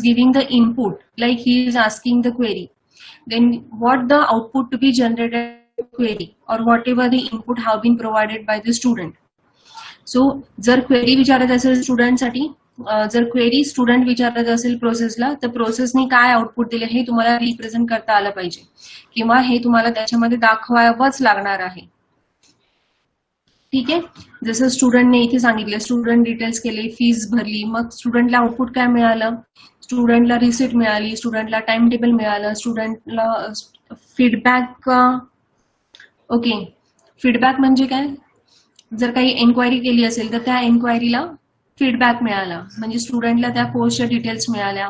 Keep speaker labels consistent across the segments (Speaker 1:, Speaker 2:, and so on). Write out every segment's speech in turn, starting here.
Speaker 1: giving the input, like he is asking the query, then what the output to be generated query or whatever the input have been provided by the student. So जर query विचारत असेल स्टुडंटसाठी, जर query student विचारत असेल प्रोसेसला, तर प्रोसेसने काय आउटपुट दिले हे तुम्हाला रिप्रेझेंट करता आलं पाहिजे किंवा हे तुम्हाला त्याच्यामध्ये दाखवावंच लागणार आहे. ठीक आहे. जसं स्टुडंटने इथे सांगितलं, स्टुडंट डिटेल्स केले, फीस भरली, मग स्टुडंटला आउटपुट काय मिळालं, स्टुडंटला रिसिट मिळाली, स्टुडंटला टाइम टेबल मिळालं, स्टुडंटला फीडबॅक. ओके, फीडबॅक म्हणजे काय, जर काही एन्क्वायरी केली असेल तर त्या एन्क्वायरीला फीडबॅक मिळाला, म्हणजे स्टुडंटला त्या कोर्सच्या डिटेल्स मिळाल्या,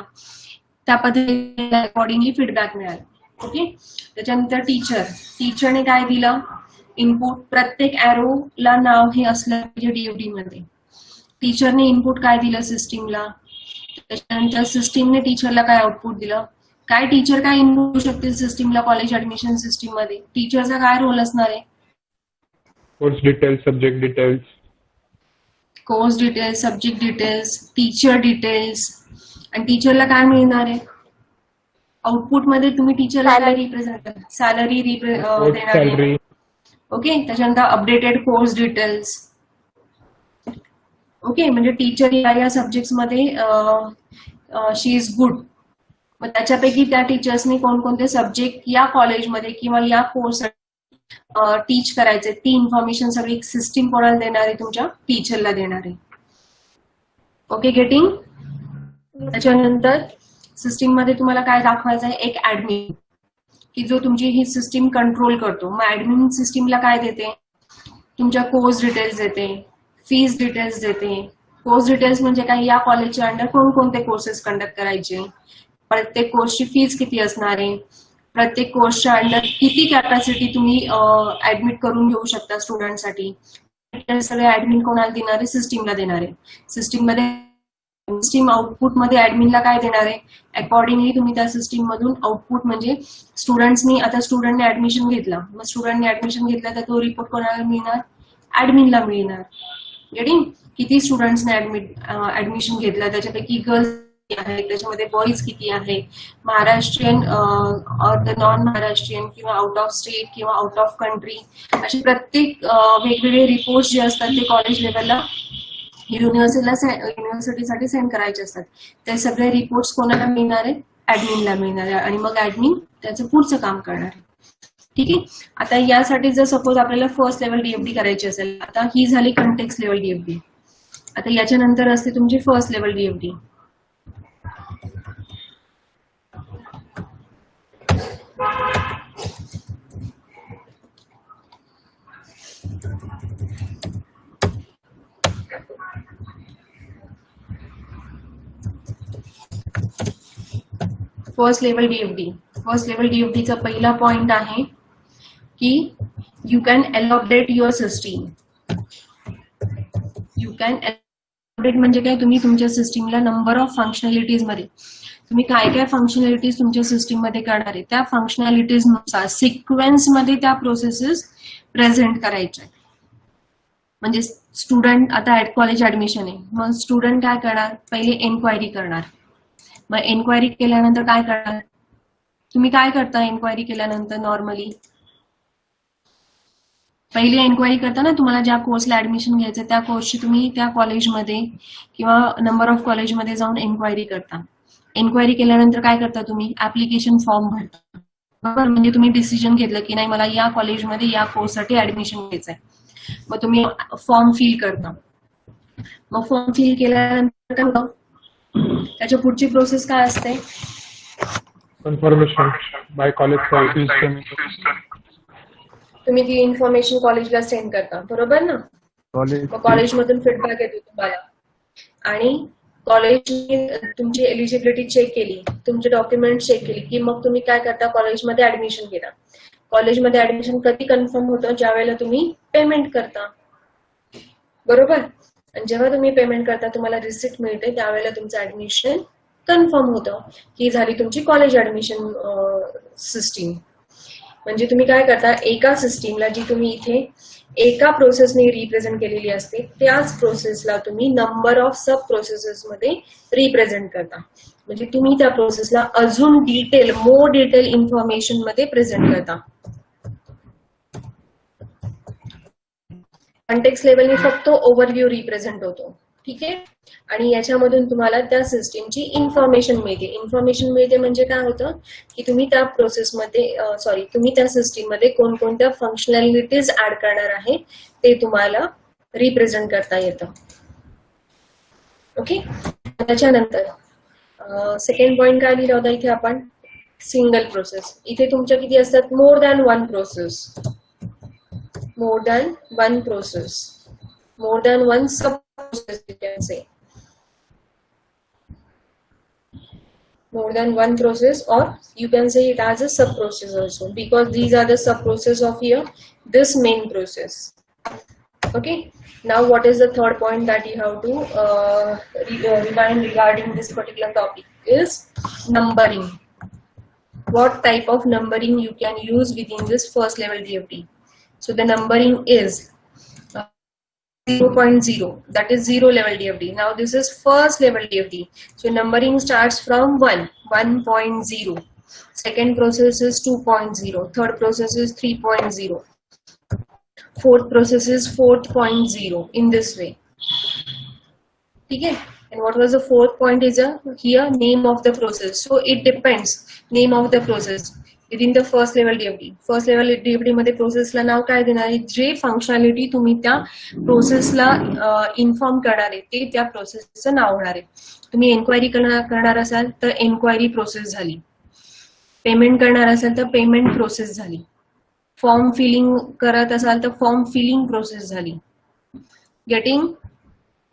Speaker 1: त्या पद्धतीने अकॉर्डिंगली फीडबॅक मिळाला. ओके. त्याच्यानंतर टीचरने काय दिलं इनपुट, प्रत्येक ॲरोला नाव हे असलं पाहिजे डीएफडी मध्ये. टीचरने इनपुट काय दिलं सिस्टीमला, त्याच्यानंतर सिस्टीमने टीचरला काय आउटपुट दिलं. काय टीचर काय इनपुट देऊ शकते सिस्टीमला कॉलेज ऍडमिशन सिस्टीम मध्ये, टीचरचा काय रोल असणार आहे,
Speaker 2: course details, subject details,
Speaker 1: course details, subject details, teacher details. आणि टीचरला काय मिळणार आहे आउटपुट मध्ये, तुम्ही टीचरला काय रिप्रेझेंट करा, सॅलरी देणार आहे. ओके. त्याच्यानंतर अपडेटेड कोर्स डिटेल्स. ओके, म्हणजे टीचर या सब्जेक्ट्स मध्ये शी इज गुड, मग त्याच्यापैकी त्या टीचर्सनी कोणकोणते सब्जेक्ट या कॉलेजमध्ये किंवा या कोर्स टीच करायचे, ती इन्फॉर्मेशन सगळी सिस्टीम कोणाला देणार आहे, तुमच्या टीचरला देणार आहे. Okay, getting. त्याच्यानंतर सिस्टीम मध्ये तुम्हाला काय दाखवायचं आहे, एक ऍडमिन की जो तुमची ही सिस्टीम कंट्रोल करतो. मग ऍडमिन सिस्टीमला काय देते, तुमच्या कोर्स डिटेल्स देते, फीस डिटेल्स देते. कोर्स डिटेल्स म्हणजे काय, या कॉलेजच्या अंडर कोणकोणते कोर्सेस कंडक्ट करायचे, प्रत्येक कोर्सची फीस किती असणार आहे, प्रत्येक कोर्सच्या अंडर किती कॅपॅसिटी तुम्ही ऍडमिट करून घेऊ शकता स्टुडंटसाठी. सगळे ऍडमिन कोणाला देणार आहे, सिस्टीमला देणार आहे. सिस्टीम आउटपुट मध्ये ऍडमिनला काय देणार आहे, अकॉर्डिंगली तुम्ही त्या सिस्टीम मधून आउटपुट, म्हणजे स्टुडंट्सनी, आता स्टुडंटने ऍडमिशन घेतला, मग स्टुडंटने ऍडमिशन घेतला तर तो रिपोर्ट कोणाला मिळणार, ऍडमिनला मिळणार. गेटिंग. किती स्टुडंट्सने ऍडमिशन घेतला, त्याच्यापैकी गर्ल्स आहे, त्याच्यामध्ये बॉईज किती आहे, महाराष्ट्रीयन और द नॉन महाराष्ट्रीयन किंवा आउट ऑफ स्टेट किंवा आउट ऑफ कंट्री, असे प्रत्येक वेगवेगळे रिपोर्ट जे असतात ते कॉलेज लेवलला युनिव्हर्सिटीसाठी सेंड करायचे असतात. ते सगळे रिपोर्ट्स कोणाला मिळणार आहे, ऍडमिनला मिळणार आहे, आणि मग ऍडमिन त्याचं पुढचं काम करणार आहे. ठीक आहे. आता यासाठी जर सपोज आपल्याला फर्स्ट लेवल डीएफडी करायची असेल, आता ही झाली कंटेक्स्ट लेवल डीएफडी. आता याच्यानंतर असते तुमची first level DFD. First level डीएफडीचा पहिला पॉइंट आहे की you can elaborate your system. You can elaborate म्हणजे काय, तुम्ही तुमच्या सिस्टीमला नंबर ऑफ फंक्शनॅलिटीज मध्ये तुम्ही काय काय फंक्शनॅलिटीज तुमच्या सिस्टीम मध्ये करणार आहे, त्या फंक्शनॅलिटीज नुसार सिक्वेन्स मध्ये त्या प्रोसेसेस प्रेझेंट करायच्या. म्हणजे स्टुडंट आता कॉलेज ऍडमिशन आहे, मग स्टुडंट काय करणार, पहिले एन्क्वायरी करणार. मग एन्क्वायरी केल्यानंतर काय करणार, तुम्ही काय करता एन्क्वायरी केल्यानंतर नॉर्मली, पहिली एन्क्वायरी करता ना, तुम्हाला ज्या कोर्सला ऍडमिशन घ्यायचं त्या कोर्सची तुम्ही त्या कॉलेजमध्ये किंवा नंबर ऑफ कॉलेजमध्ये जाऊन एन्क्वायरी करता. एन्क्वायरी केल्यानंतर काय करता, तुम्ही ऍप्लिकेशन फॉर्म भरता. बरोबर, म्हणजे तुम्ही डिसिजन घेतलं की नाही मला या कॉलेजमध्ये या कोर्ससाठी ऍडमिशन घ्यायचंय. मग तुम्ही फॉर्म फिल करता. मग फॉर्म फिल केल्यानंतर काय होतं, त्याच्या पुढची प्रोसेस काय असते,
Speaker 2: कन्फर्मेशन बाय कॉलेज.
Speaker 1: तुम्ही ती इन्फॉर्मेशन कॉलेजला सेंड करता, बरोबर ना. मग कॉलेजमधून फीडबॅक येतो तुम्हाला, आणि कॉलेजने तुमची एलिजिबिलिटी चेक केली, तुमचे डॉक्युमेंट चेक केली की मग तुम्ही काय करता, कॉलेजमध्ये ऍडमिशन घेता. कॉलेजमध्ये ऍडमिशन कधी कन्फर्म होतं, ज्या वेळेला तुम्ही पेमेंट करता, बरोबर. आणि जेव्हा तुम्ही पेमेंट करता तुम्हाला रिसिप्ट मिळते, त्यावेळेला तुमचं ऍडमिशन कन्फर्म होतं, ही झाली तुमची कॉलेज ऍडमिशन सिस्टीम. म्हणजे तुम्ही काय करता, एका सिस्टीमला जी तुम्ही इथे एका प्रोसेसने रिप्रेझेंट केलेली असते, त्याच प्रोसेसला तुम्ही नंबर ऑफ सब प्रोसेसेस मध्ये रिप्रेझेंट करता. म्हणजे तुम्ही त्या प्रोसेसला अजून डिटेल, मोर डिटेल इन्फॉर्मेशन मध्ये प्रेझेंट करता. कॉन्टेक्स्ट लेवलने फक्त ओव्हरव्ह्यू रिप्रेझेंट होतो. ठीक आहे. आणि याच्यामधून तुम्हाला त्या सिस्टीमची इन्फॉर्मेशन मिळते. इन्फॉर्मेशन मिळते म्हणजे काय होतं की तुम्ही त्या प्रोसेसमध्ये तुम्ही त्या सिस्टीममध्ये कोणकोणत्या फंक्शनॅलिटीज ऍड करणार आहे ते तुम्हाला रिप्रेझेंट करता येतं. ओके. त्याच्यानंतर सेकंड पॉइंट काय लिहिला होता इथे आपण, सिंगल प्रोसेस. इथे तुमच्या किती असतात, more than one process, more than one process, more than one sub process, you can say more than one process, or you can say it as a sub process also, because these are the sub process of here this main process. Okay. Now what is the third point that you have to remind regarding this particular topic is numbering. What type of numbering you can use within this first level DFD? So the numbering is 0.0, that is 0 level DFD. Now this is first level DFD. So numbering starts from 1.0. Second process is 2.0. Third process is 3.0. Fourth process is 4.0. In this way. Okay. And what was the fourth point is here name of the process. So it depends, name of the process. Within the first level DFD. First level DFD मध्ये प्रोसेसला नाव काय देणार आहे, जे functionality तुम्ही त्या प्रोसेसला inform करणार आहे ते त्या प्रोसेसचं नाव होणार आहे. तुम्ही एन्क्वायरी करणार असाल तर एन्क्वायरी प्रोसेस झाली, पेमेंट करणार असाल तर पेमेंट प्रोसेस झाली, फॉर्म फिलिंग करत असाल तर फॉर्म फिलिंग प्रोसेस झाली. गेटिंग?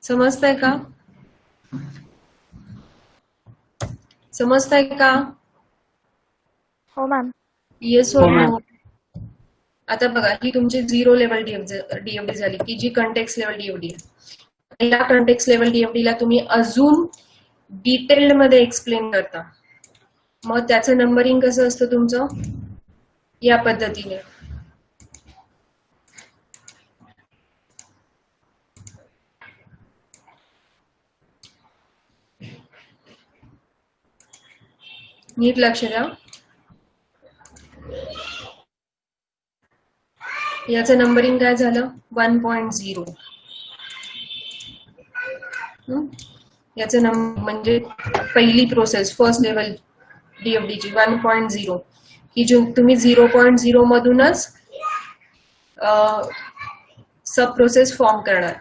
Speaker 1: समजतंय का? समजतंय का?
Speaker 3: हो मॅम.
Speaker 1: येस और नो? आता बघा ही तुमची 0 लेवल डीएफडी झाली की जी कंटेक्स्ट लेवल डीएफडी आहे. या कंटेक्स्ट लेवल डीएफडी ला तुम्ही अजून डिटेल्ड मध्ये एक्सप्लेन करता. मग त्याचं नंबरिंग कसं असतं तुमचं, या पद्धतीने. नीट लक्ष द्या. याचं नंबरिंग काय झालं, 1.0. याचं नंबर म्हणजे पहिली प्रोसेस फर्स्ट लेवल डीएफडीची 1.0 ही जो तुम्ही 0.0 मधूनच सब प्रोसेस फॉर्म करणार.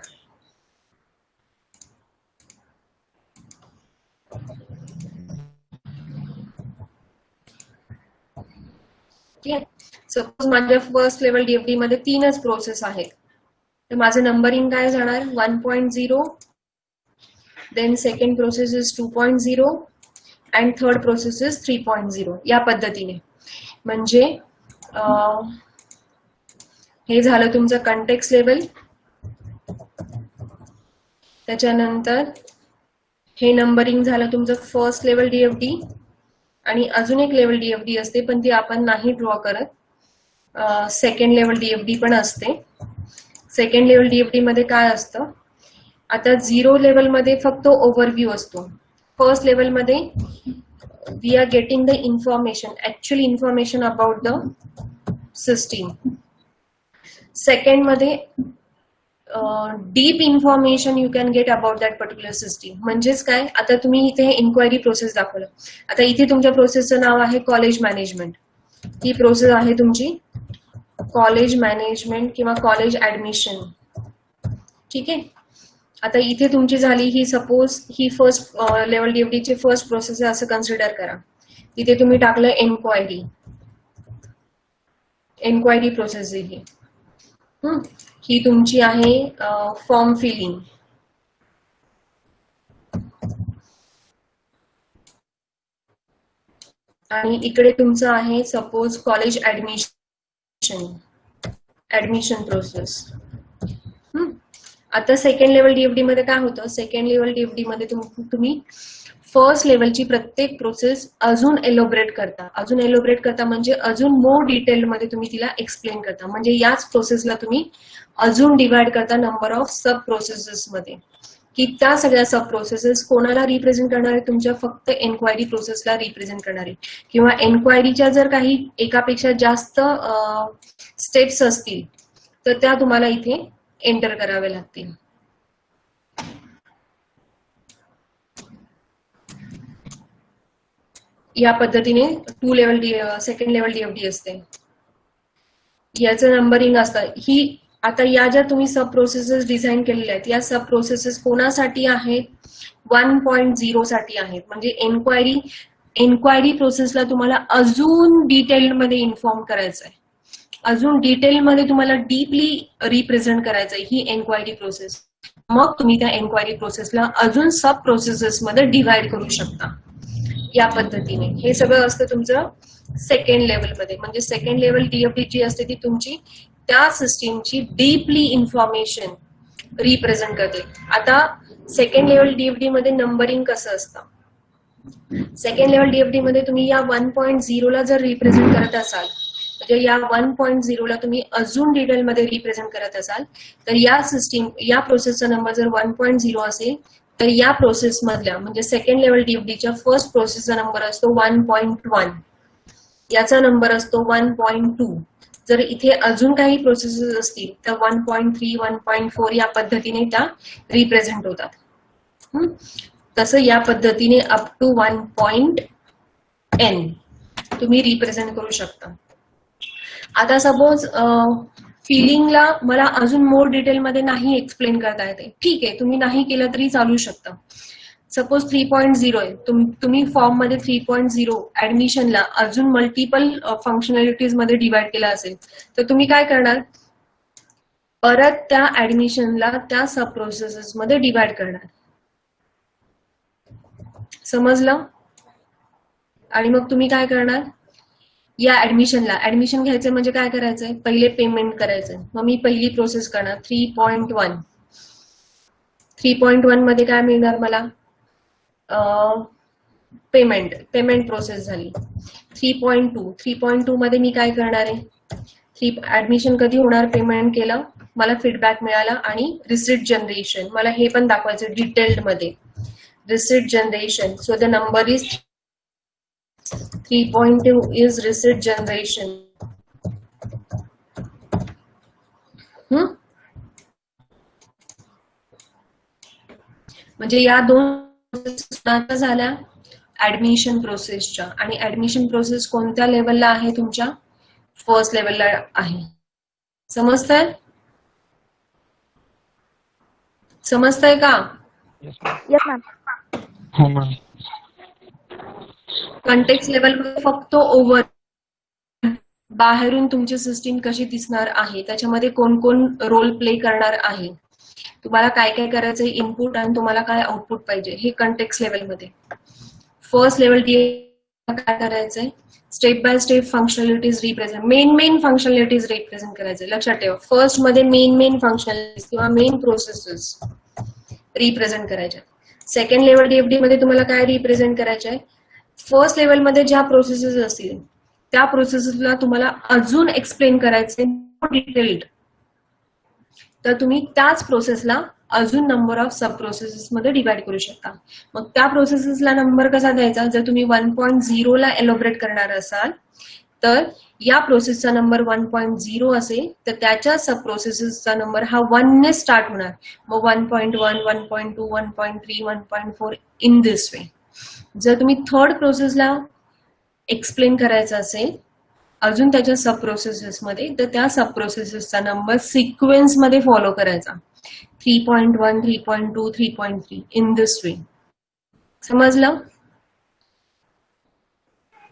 Speaker 1: सपोज माझ्या फर्स्ट लेवल डीएफडी मध्ये 3च प्रोसेस आहेत, तर माझं नंबरिंग काय जाणार 1.0, then second process is 2.0 and third process is 3.0. या पद्धतीने. म्हणजे हे झालं तुमचं कंटेक्स्ट लेवल. त्याच्यानंतर हे नंबरिंग झालं तुमचं फर्स्ट लेवल डीएफडी. आणि अजून एक लेवल डीएफडी असते पण ती आपण नाही ड्रॉ करत. सेकंड लेवल डीएफडी पण असते. सेकंड लेवल डीएफडी मध्ये काय असतं, आता 0 लेवल मध्ये फक्त ओव्हरव्ह्यू असतो. फर्स्ट लेवल मध्ये we are getting the information, actual information about the system. Second मध्ये deep information you can get about that particular system. म्हणजेच काय, आता तुम्ही इथे इन्क्वायरी प्रोसेस दाखवलं. आता इथे तुमच्या प्रोसेसचं नाव आहे कॉलेज मॅनेजमेंट. ही प्रोसेस आहे तुमची कॉलेज मॅनेजमेंट किंवा कॉलेज ऍडमिशन. ठीक आहे. आता इथे तुमची झाली ही, सपोज ही फर्स्ट लेवल डीएफडीची फर्स्ट प्रोसेस आहे असं कन्सिडर करा. इथे तुम्ही टाकलं एन्क्वायरी. एन्क्वायरी प्रोसेस ही तुमची आहे फॉर्म फिलिंग. आणि इकडे तुमचं आहे सपोज कॉलेज ऍडमिशन प्रोसेस. आता सेकंड लेवल डीएफडी मध्ये काय होतं, सेकंड लेवल डीएफडी मध्ये तुम्ही फर्स्ट लेवलची प्रत्येक प्रोसेस अजून एलोबरेट करता म्हणजे अजून मोर डिटेलमध्ये तुम्ही तिला एक्सप्लेन करता, म्हणजे याच प्रोसेसला तुम्ही अजून डिवाइड करता नंबर ऑफ सब प्रोसेसेस मध्ये, की त्या सगळ्या सब प्रोसेसेस कोणाला रिप्रेझेंट करणार आहे, तुमच्या फक्त एन्क्वायरी प्रोसेसला रिप्रेझेंट करणार आहे, किंवा एन्क्वायरीच्या जर काही एकापेक्षा जास्त स्टेप्स असतील तर त्या तुम्हाला इथे एंटर कराव्या लागतील. या पद्धतीने सेकंड लेवल डीएफडी असते. याचं नंबरिंग असतं. ही आता या ज्या तुम्ही सब प्रोसेसेस डिझाईन केलेल्या आहेत, या सब प्रोसेसेस कोणासाठी आहेत, 1.0 साठी आहेत. म्हणजे एन्क्वायरी प्रोसेसला तुम्हाला अजून डिटेलमध्ये इन्फॉर्म करायचं आहे, अजून डिटेलमध्ये तुम्हाला डीपली रिप्रेझेंट करायचं आहे ही एन्क्वायरी प्रोसेस. मग तुम्ही त्या एन्क्वायरी प्रोसेसला अजून सब प्रोसेसेस मध्ये डिवाइड करू शकता. या पद्धतीने हे सगळं असतं तुमचं सेकंड लेवलमध्ये. म्हणजे सेकंड लेवल डीएफडी जी असते ती तुमची त्या सिस्टीमची डीपली इन्फॉर्मेशन रिप्रेझेंट करते. आता सेकंड लेवल डीएफडी मध्ये नंबरिंग कसं असतं, सेकंड लेवल डीएफडी मध्ये तुम्ही या 1.0 ला जर रिप्रेझेंट करत असाल, म्हणजे या 1.0 ला तुम्ही अजून डिटेलमध्ये रिप्रेझेंट करत असाल, तर या प्रोसेसचा नंबर जर 1.0 असेल तर या प्रोसेस मधल्या म्हणजे सेकंड लेवल डीएफडीच्या फर्स्ट प्रोसेसचा नंबर असतो 1.1, याचा नंबर असतो 1.2. जर इथे अजून काही प्रोसेसेस असतील तर 1.3, 1.4 या पद्धतीने त्या रिप्रेझेंट होतात. तसं या पद्धतीने अप टू 1.n तुम्ही रिप्रेझेंट करू शकता. आता सपोज फिलिंगला मला अजून मोर डिटेलमध्ये नाही एक्सप्लेन करता येते, ठीक आहे, तुम्ही नाही केलं तरी चालू शकतं. सपोज 3.0 आहे, तुम्ही फॉर्म मध्ये 3.0 ऍडमिशनला अजून मल्टिपल फंक्शनॅलिटीज मध्ये डिवाइड केला असेल, तर तुम्ही काय करणार, परत त्या ऍडमिशनला त्या सब प्रोसेसेस मध्ये डिवाइड करणार. समजलं? आणि मग तुम्ही काय करणार, या ऍडमिशन घ्यायचं म्हणजे काय करायचंय, पहिले पेमेंट करायचंय. मग मी पहिली प्रोसेस करणार 3.1. 3.1 मध्ये काय मिळणार मला, पेमेंट प्रोसेस झाली. 3.2 मध्ये मी काय करणार आहे, ऍडमिशन कधी होणार, पेमेंट केलं, मला फीडबॅक मिळाला आणि रिसिप्ट जनरेशन, मला हे पण दाखवायचं डिटेल्ड मध्ये, receipt generation. So the number is 3.2 is receipt generation. म्हणजे या दोन प्रोसेस झाल्या ऍडमिशन प्रोसेसच्या, आणि ऍडमिशन प्रोसेस कोणत्या लेवलला आहे, तुमच्या फर्स्ट लेवलला आहे. समजतंय का?
Speaker 3: Yes ma'am.
Speaker 2: हो मॅम.
Speaker 1: कॉन्टेक्स्ट लेवलमध्ये फक्त ओव्हर बाहेरून तुमची सिस्टीम कशी दिसणार आहे, त्याच्यामध्ये कोण कोण रोल प्ले करणार आहे, तुम्हाला काय काय करायचंय इनपुट आणि तुम्हाला काय आउटपुट पाहिजे, हे कॉन्टेक्स्ट लेवलमध्ये. फर्स्ट लेवल काय करायचंय, step by step functionalities represent, main functionalities represent करायचे. लक्षात ठेवा, फर्स्ट मध्ये मेन फंक्शनॅलिटीज किंवा मेन प्रोसेसेस रिप्रेझेंट करायच्या. सेकंड लेवल डीएफडी मध्ये तुम्हाला काय रिप्रेझेंट करायचंय, फर्स्ट लेवलमध्ये ज्या प्रोसेसेस असतील त्या प्रोसेसेसला तुम्हाला अजून एक्सप्लेन करायचे डिटेल्ड, तर तुम्ही त्याच प्रोसेसला अजून नंबर ऑफ सब प्रोसेसेस मध्ये डिवाइड करू शकता. मग त्या प्रोसेसेसला नंबर कसा द्यायचा, जर तुम्ही 1.0 ला एलोबरेट करणार असाल तर या प्रोसेसचा नंबर 1.0 असेल तर त्याच्या सब प्रोसेसेसचा नंबर हा 1 ने स्टार्ट होणार. मग 1.1, 1.2, 1.3, 1.4 इन दिस वे. जर तुम्ही थर्ड प्रोसेसला एक्सप्लेन करायचं असेल अजून त्याच्या सब प्रोसेसेस मध्ये, तर त्या सब प्रोसेसेसचा नंबर सिक्वेन्स मध्ये फॉलो करायचा, 3.1, 3.2, 3.3 इन दिस वे. समजलं?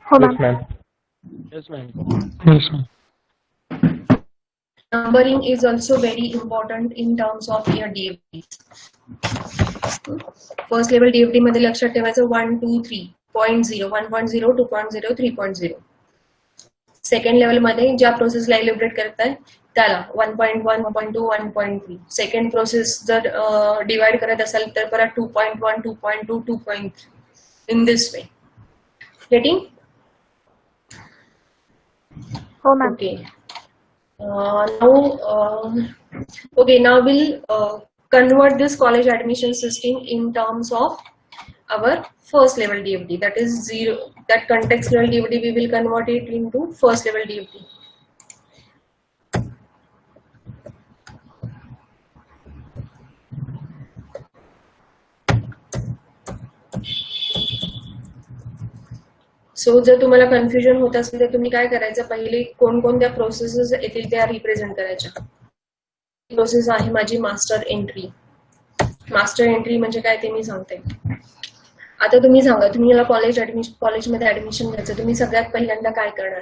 Speaker 3: हो
Speaker 2: Yes
Speaker 3: ma'am.
Speaker 2: ma'am. Yes ma'am.
Speaker 1: Numbering is also very important in terms of your DFDs. First level DFD मध्ये लक्षात ठेवायचं 1, 2, 3.0, 1.0, 2.0, 3.0. सेकंड लेवल मध्ये ज्या प्रोसेसला एलिब्रेट करताय त्याला 1.1, 1.2, 1.3. सेकंड प्रोसेस जर डिवाइड करत असाल तर परत 2.1, 2.2, 2.3. in this way. Getting?
Speaker 3: Oh, ma'am.
Speaker 1: Okay. Now we'll convert this college admission system in terms of our first level DFD. That is zero. That context level DFD we will convert it into first level DFD. So जर तुम्हाला confusion होत असेल तर तुम्ही काय करायचं, पहिले कोणकोणत्या प्रोसेसेस येतील त्या रिप्रेझेंट करायच्या. प्रोसेस आहे माझी मास्टर एंट्री. मास्टर एंट्री म्हणजे काय ते मी सांगते. आता तुम्ही सांगा, तुम्ही याला कॉलेजमध्ये ऍडमिशन घ्यायचं, तुम्ही सगळ्यात पहिल्यांदा काय करणार.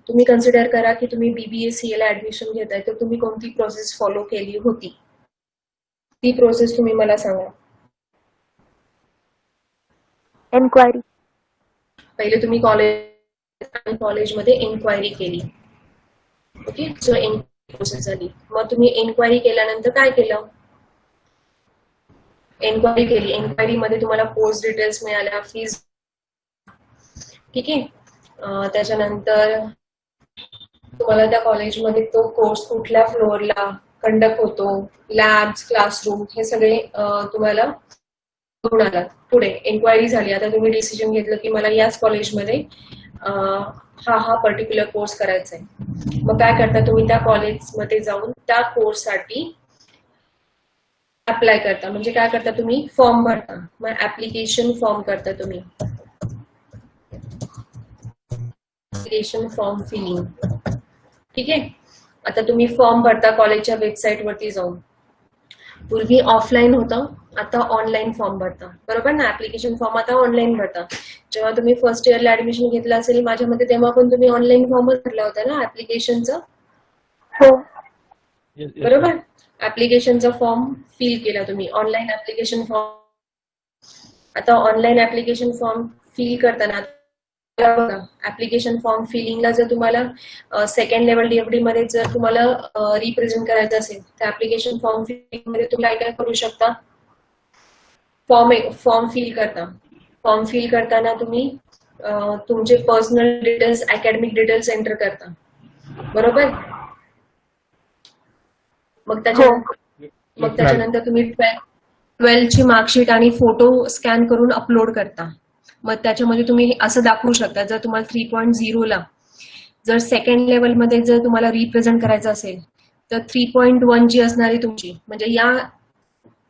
Speaker 1: तुम्ही कन्सिडर करा की तुम्ही BBA ला ऍडमिशन घेताय, तर तुम्ही कोणती प्रोसेस फॉलो केली होती, ती प्रोसेस तुम्ही मला सांगा.
Speaker 3: एन्क्वायरी.
Speaker 1: पहिले तुम्ही कॉलेजमध्ये एन्क्वायरी केली. ओके, सो प्रोसेस झाली. मग तुम्ही एन्क्वायरी केल्यानंतर काय केलं, एन्क्वायरी केली. एन्क्वायरीमध्ये तुम्हाला पोस्ट डिटेल्स मिळाल्या, फीज, ठीक आहे. त्याच्यानंतर तुम्हाला त्या कॉलेजमध्ये तो कोर्स कुठल्या फ्लोअरला कंडक्ट होतो, लॅब्स, क्लासरूम, हे सगळे तुम्हाला पुढे एन्क्वायरी झाली. आता तुम्ही डिसिजन घेतलं की मला याच कॉलेजमध्ये हा पर्टिक्युलर कोर्स करायचा आहे. मग काय करता, तुम्ही त्या कॉलेजमध्ये जाऊन त्या कोर्ससाठी अप्लाय करता. म्हणजे काय करता, तुम्ही फॉर्म भरता. मग ऍप्लिकेशन फॉर्म करता तुम्ही, ऍप्लिकेशन फॉर्म फिलिंग, ठीक आहे. आता तुम्ही फॉर्म भरता कॉलेजच्या वेबसाईट वरती जाऊन. पूर्वी ऑफलाईन होतं, आता ऑनलाईन फॉर्म भरता, बरोबर ना. ऍप्लिकेशन फॉर्म आता ऑनलाईन भरता. जेव्हा तुम्ही फर्स्ट इयरला ऍडमिशन घेतलं असेल माझ्या मते, तेव्हा पण तुम्ही ऑनलाईन फॉर्मच भरला होता ना ऍप्लिकेशनचा.
Speaker 3: हो,
Speaker 1: बरोबर. ऍप्लिकेशनचा फॉर्म फिल केला तुम्ही, ऑनलाईन ऍप्लिकेशन फॉर्म. आता ऑनलाईन ऍप्लिकेशन फॉर्म फिल करताना ऍप्लिकेशन फॉर्म फिलिंगला जर तुम्हाला सेकंड लेवल DFD मध्ये जर तुम्हाला रिप्रेझेंट करायचं असेल तर ऍप्लिकेशन फॉर्म फिलिंग मध्ये तुम्ही काय करू शकता, फॉर्म फिल करता. फॉर्म फिल करताना तुम्ही तुमचे personal details, academic details enter करता, बरोबर. मग त्याच्यानंतर तुम्ही 12 ची मार्कशीट आणि फोटो स्कॅन करून अपलोड करता. मग त्याच्यामध्ये तुम्ही असं दाखवू शकता, जर तुम्हाला 3.0 ला जर सेकंड लेवलमध्ये जर तुम्हाला रिप्रेझेंट करायचं असेल तर 3.1 जी असणारी तुमची, म्हणजे या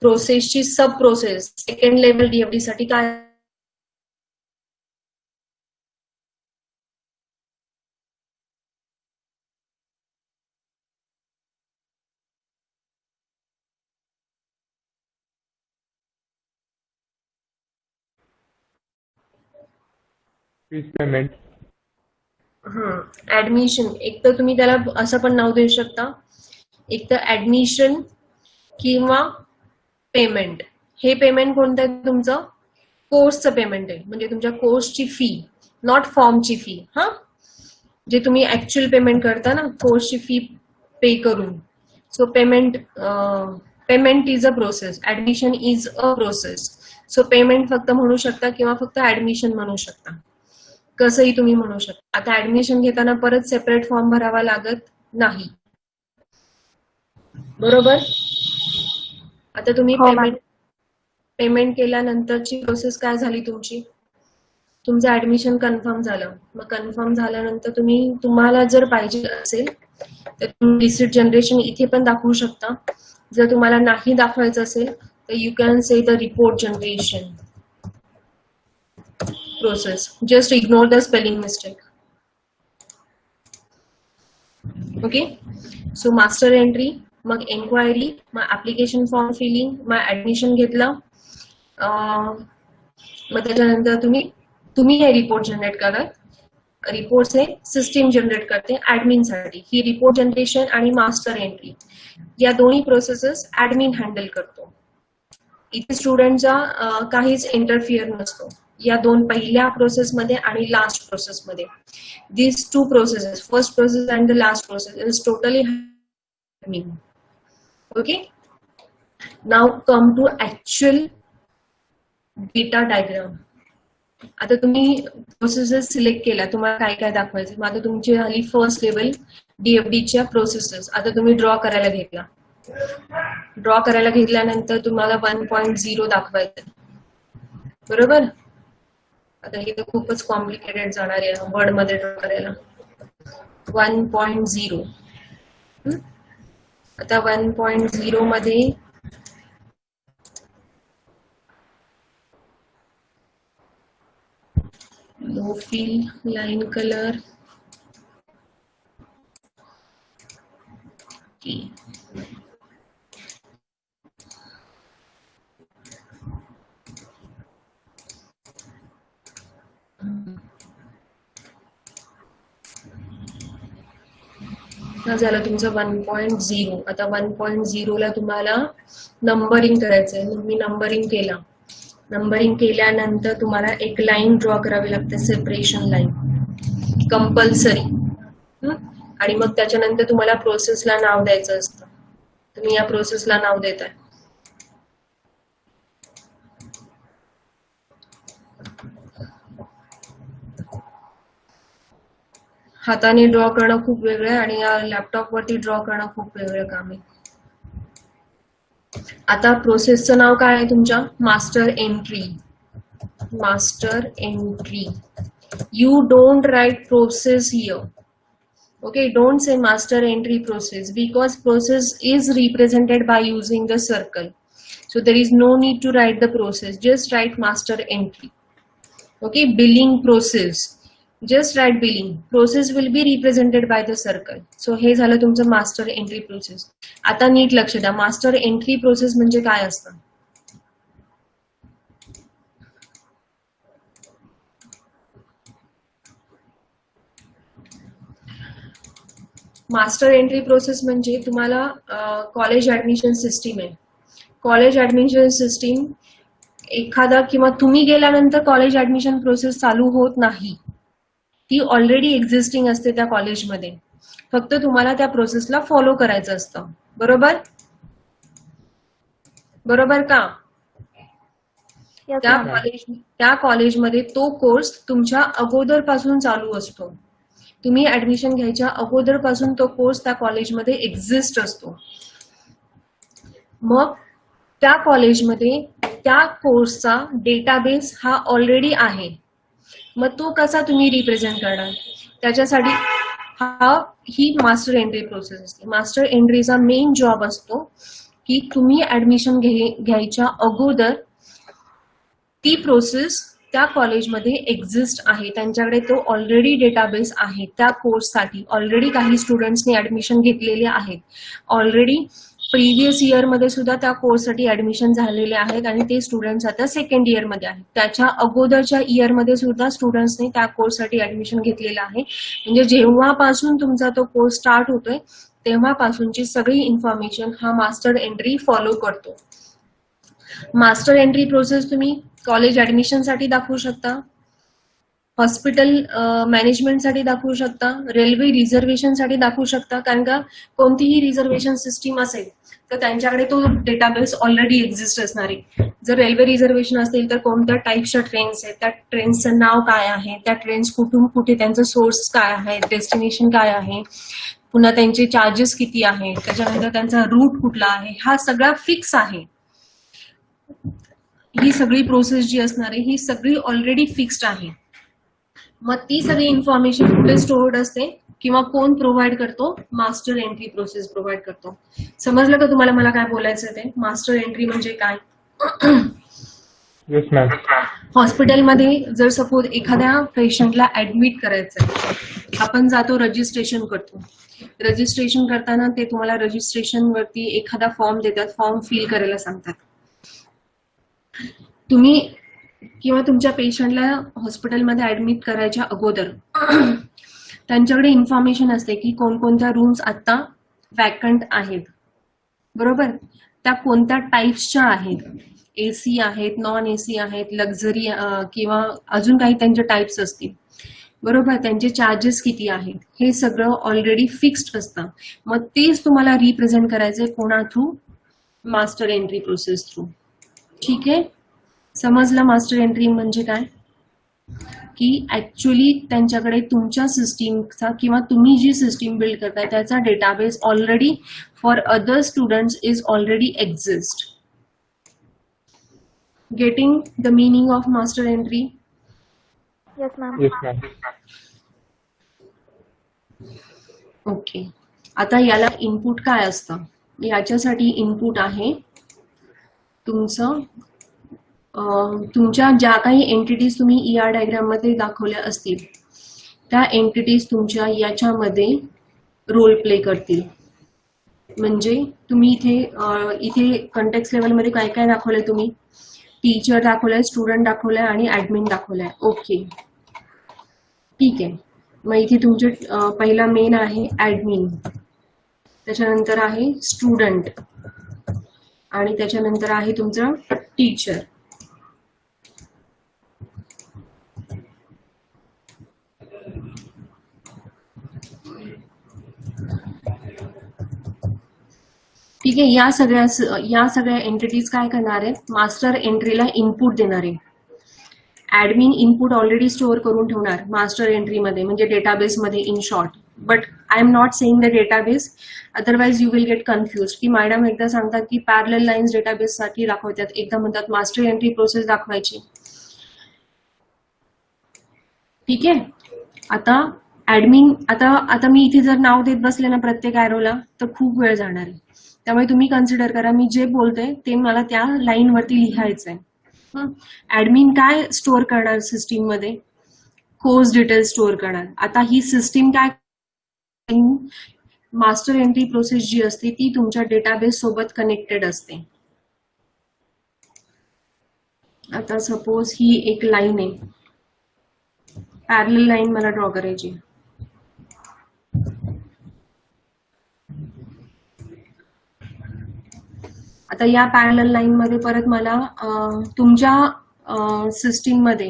Speaker 1: प्रोसेसची सब प्रोसेस सेकंड लेवल DFD साठी काय,
Speaker 2: फीस पेमेंट.
Speaker 1: ऍडमिशन. एक तर तुम्ही त्याला असं पण नाव देऊ शकता, एक तर ऍडमिशन किंवा पेमेंट. हे पेमेंट कोणतं आहे, तुमचं कोर्सचं पेमेंट आहे, म्हणजे तुमच्या कोर्सची फी, नॉट फॉर्मची फी. जे तुम्ही ऍक्च्युअल पेमेंट करता ना कोर्सची फी पे करून. So payment is a process, admission is a process. So payment फक्त म्हणू शकता किंवा फक्त ऍडमिशन म्हणू शकता, कसंही तुम्ही म्हणू शकता. आता ऍडमिशन घेताना परत सेपरेट फॉर्म भरावा लागत नाही, बरोबर. आता तुम्ही पेमेंट केल्यानंतरची प्रोसेस काय झाली, तुमचं ऍडमिशन कन्फर्म झालं. मग कन्फर्म झाल्यानंतर तुम्हाला जर पाहिजे असेल तर तुम्ही रिसिट जनरेशन इथे पण दाखवू शकता. जर तुम्हाला नाही दाखवायचं असेल तर you can say the report generation process. Just ignore the spelling mistake. Okay. So master entry, मग enquiry, मग application form filling, मग admission घेतला. मग त्याच्यानंतर तुम्ही हे रिपोर्ट जनरेट करत. रिपोर्ट हे सिस्टीम जनरेट करते ऍडमिन साठी. ही रिपोर्ट जनरेशन आणि मास्टर एंट्री या दोन्ही प्रोसेसेस ऍडमिन हँडल करतो. इथे स्टुडंटचा काहीच इंटरफिअर नसतो या दोन पहिल्या प्रोसेसमध्ये आणि लास्ट प्रोसेसमध्ये. these two processes, first process and the last process, is totally happening. Okay, now come to actual data diagram. आता तुम्ही प्रोसेसेस सिलेक्ट केला, तुम्हाला काय काय दाखवायचं. मग आता तुमची झाली फर्स्ट लेवल डीएफडीच्या प्रोसेसेस. आता तुम्ही ड्रॉ करायला घेतला. ड्रॉ करायला घेतल्यानंतर तुम्हाला 1.0 दाखवायचं, बरोबर. आता हे तर खूपच कॉम्प्लिकेटेड जाणार आहे वर्ड मध्ये ड्रॉ करायला. 1.0. आता 1.0 मध्ये नो फिल लाईन कलर. झालं तुमचं 1.0. आता 1.0 ला तुम्हाला नंबरिंग करायचंय. मी नंबरिंग केला. नंबरिंग केल्यानंतर तुम्हाला एक लाईन ड्रॉ करावी लागते, सेपरेशन लाईन कंपल्सरी. आणि मग त्याच्यानंतर तुम्हाला प्रोसेसला नाव द्यायचं असतं. तुम्ही या प्रोसेसला नाव देताय. हाताने ड्रॉ करणं खूप वेगळं आहे आणि या लॅपटॉप वरती ड्रॉ करणं खूप वेगळं काम आहे. आता प्रोसेसचं नाव काय आहे तुमच्या? Master entry. Master entry. You don't write process here. Okay, don't say master entry process because process is represented by using the circle. So there is no need to write the process. Just write master entry. Okay, billing process. Just write billing. Process will be represented by the circle. So हे झालं तुमचं master entry process. आता नीट लक्ष द्या, master entry process म्हणजे काय असतं. Master entry process म्हणजे तुम्हाला कॉलेज ऍडमिशन सिस्टीम आहे. कॉलेज ऍडमिशन सिस्टीम एखादा किंवा तुम्ही गेल्यानंतर कॉलेज ऍडमिशन प्रोसेस चालू होत नाही. ती ऑलरेडी एक्झिस्टिंग असते त्या कॉलेजमध्ये. फक्त तुम्हाला त्या प्रोसेसला फॉलो करायचं असतं, बरोबर. बरोबर का? त्या कॉलेजमध्ये तो कोर्स तुमच्या अगोदर पासून चालू असतो. तुम्ही ऍडमिशन घ्यायच्या अगोदर पासून तो कोर्स त्या कॉलेजमध्ये एक्झिस्ट असतो. मग त्या कॉलेजमध्ये त्या कोर्सचा डेटाबेस हा ऑलरेडी आहे. मग तो कसा तुम्ही रिप्रेझेंट करणार, त्याच्यासाठी ही मास्टर एंट्री प्रोसेस असते. मास्टर एंट्रीचा मेन जॉब असतो की तुम्ही ऍडमिशन घ्यायच्या अगोदर ती प्रोसेस त्या कॉलेजमध्ये एक्झिस्ट आहे, त्यांच्याकडे तो ऑलरेडी डेटाबेस आहे. त्या कोर्ससाठी ऑलरेडी काही स्टुडंट्सनी ऍडमिशन घेतलेले आहेत. ऑलरेडी प्रिव्हियस इयर मध्ये सुद्धा त्या कोर्ससाठी ऍडमिशन झालेले आहेत आणि ते स्टुडंट्स आता सेकंड इयर मध्ये आहेत. त्याच्या अगोदरच्या इयर मध्ये सुद्धा स्टुडंट्सनी त्या कोर्ससाठी ऍडमिशन घेतलेलं आहे. म्हणजे जेव्हापासून तुमचा तो कोर्स स्टार्ट होतोय तेव्हापासूनची सगळी इन्फॉर्मेशन हा मास्टर एंट्री फॉलो करतो. मास्टर एंट्री प्रोसेस तुम्ही कॉलेज ऍडमिशन साठी दाखवू शकता, हॉस्पिटल मॅनेजमेंटसाठी दाखवू शकता, रेल्वे रिझर्वेशन साठी दाखवू शकता. कारण का कोणतीही रिझर्वेशन सिस्टीम असेल तर त्यांच्याकडे तो डेटाबेस ऑलरेडी एक्झिस्ट असणार आहे. जर रेल्वे रिझर्वेशन असेल तर कोणत्या टाईपच्या ट्रेन्स आहेत, त्या ट्रेन्सचं नाव काय आहे, त्या ट्रेन्स कुठून कुठे, त्यांचं सोर्स काय आहे, डेस्टिनेशन काय आहे, पुन्हा त्यांचे चार्जेस किती आहेत, त्याच्यानंतर त्यांचा रूट कुठला आहे, हा सगळा फिक्स आहे. ही सगळी प्रोसेस जी असणार आहे ही सगळी ऑलरेडी फिक्स्ड आहे. मग ती सगळी इन्फॉर्मेशन कुठे स्टोर्ड असते किंवा कोण प्रोव्हाइड करतो? मास्टर एंट्री प्रोसेस प्रोव्हाइड करतो. समजलं का तुम्हाला मला काय बोलायचं ते? मास्टर एंट्री म्हणजे काय?
Speaker 2: Yes ma'am.
Speaker 1: हॉस्पिटलमध्ये जर सपोज एखाद्या पेशंटला ऍडमिट करायचं आहे, आपण जातो रजिस्ट्रेशन करतो. रजिस्ट्रेशन करताना ते तुम्हाला रजिस्ट्रेशन वरती एखादा फॉर्म देतात, फॉर्म फिल करायला सांगतात. तुम्ही किंवा तुमच्या पेशंटला हॉस्पिटलमध्ये ऍडमिट करायच्या अगोदर त्यांच्याकडे इन्फॉर्मेशन असते की कोणकोणत्या रूम्स आता वॅकंट आहेत, बरोबर. त्या कोणत्या टाईप्सच्या आहेत, एसी आहेत, नॉन एसी आहेत, लक्झरी किंवा अजून काही त्यांचे टाईप्स असतील, बरोबर. त्यांचे चार्जेस किती आहेत हे सगळं ऑलरेडी फिक्स्ड असतं. मग तेच तुम्हाला रिप्रेझेंट करायचंय कोणा through? Master entry process through. ठीक आहे, समजलं मास्टर एंट्री म्हणजे काय? की ऍक्च्युली त्यांच्याकडे तुमच्या सिस्टीमचा किंवा तुम्ही जी सिस्टीम बिल्ड करताय त्याचा database already for other students is already exist. Getting the meaning of master entry?
Speaker 3: Yes, ma'am.
Speaker 2: Yes, ma'am.
Speaker 1: Okay. आता याला इनपुट काय असतं? याच्यासाठी इनपुट आहे तुमचं तुमच्या ज्या काही एंटिटीज तुम्ही ER डायग्राम मध्ये दाखवल्या असतील त्या एंटिटीज तुमच्या याच्यामध्ये रोल प्ले करतील. म्हणजे तुम्ही इथे कंटेक्स्ट लेवल मध्ये काय काय दाखवलंय तुम्ही? टीचर दाखवलंय, स्टुडंट दाखवलंय आणि ऍडमिन दाखवलंय. ओके, ठीक आहे. मग इथे तुमचे पहिला मेन आहे ऍडमिन, त्याच्यानंतर आहे स्टुडंट आणि त्याच्यानंतर आहे तुमचं टीचर. ठीक आहे. या सगळ्या एंटिटीज काय करणार आहेत? मास्टर एंट्रीला इनपुट देणार आहे. ऍडमिन इनपुट ऑलरेडी स्टोअर करून ठेवणार मास्टर एंट्रीमध्ये, म्हणजे डेटाबेसमध्ये in short. But I am not saying the database, otherwise you will get confuse की मॅडम एकदा सांगतात की पॅरलल लाईन्स डेटाबेससाठी दाखवतात, एकदा म्हणतात मास्टर एंट्री प्रोसेस दाखवायची. ठीक आहे. आता ऍडमिन आता मी इथे जर नाव देत बसले ना प्रत्येक ॲरोला तर खूप वेळ जाणार आहे. त्यामुळे तुम्ही कन्सिडर करा मी जे बोलते ते मला त्या लाईन वरती लिहायचंय. ऍडमिन काय स्टोअर करणार सिस्टीम मध्ये? कोर्स डिटेल्स स्टोअर करणार. आता ही सिस्टीम काय, मास्टर एंट्री प्रोसेस जी असते ती तुमच्या डेटाबेस सोबत कनेक्टेड असते. आता सपोज ही एक लाईन आहे, पॅरलल लाईन मला ड्रॉ करायची. आता या पॅरलल लाईन मध्ये परत मला तुमच्या सिस्टीम मध्ये,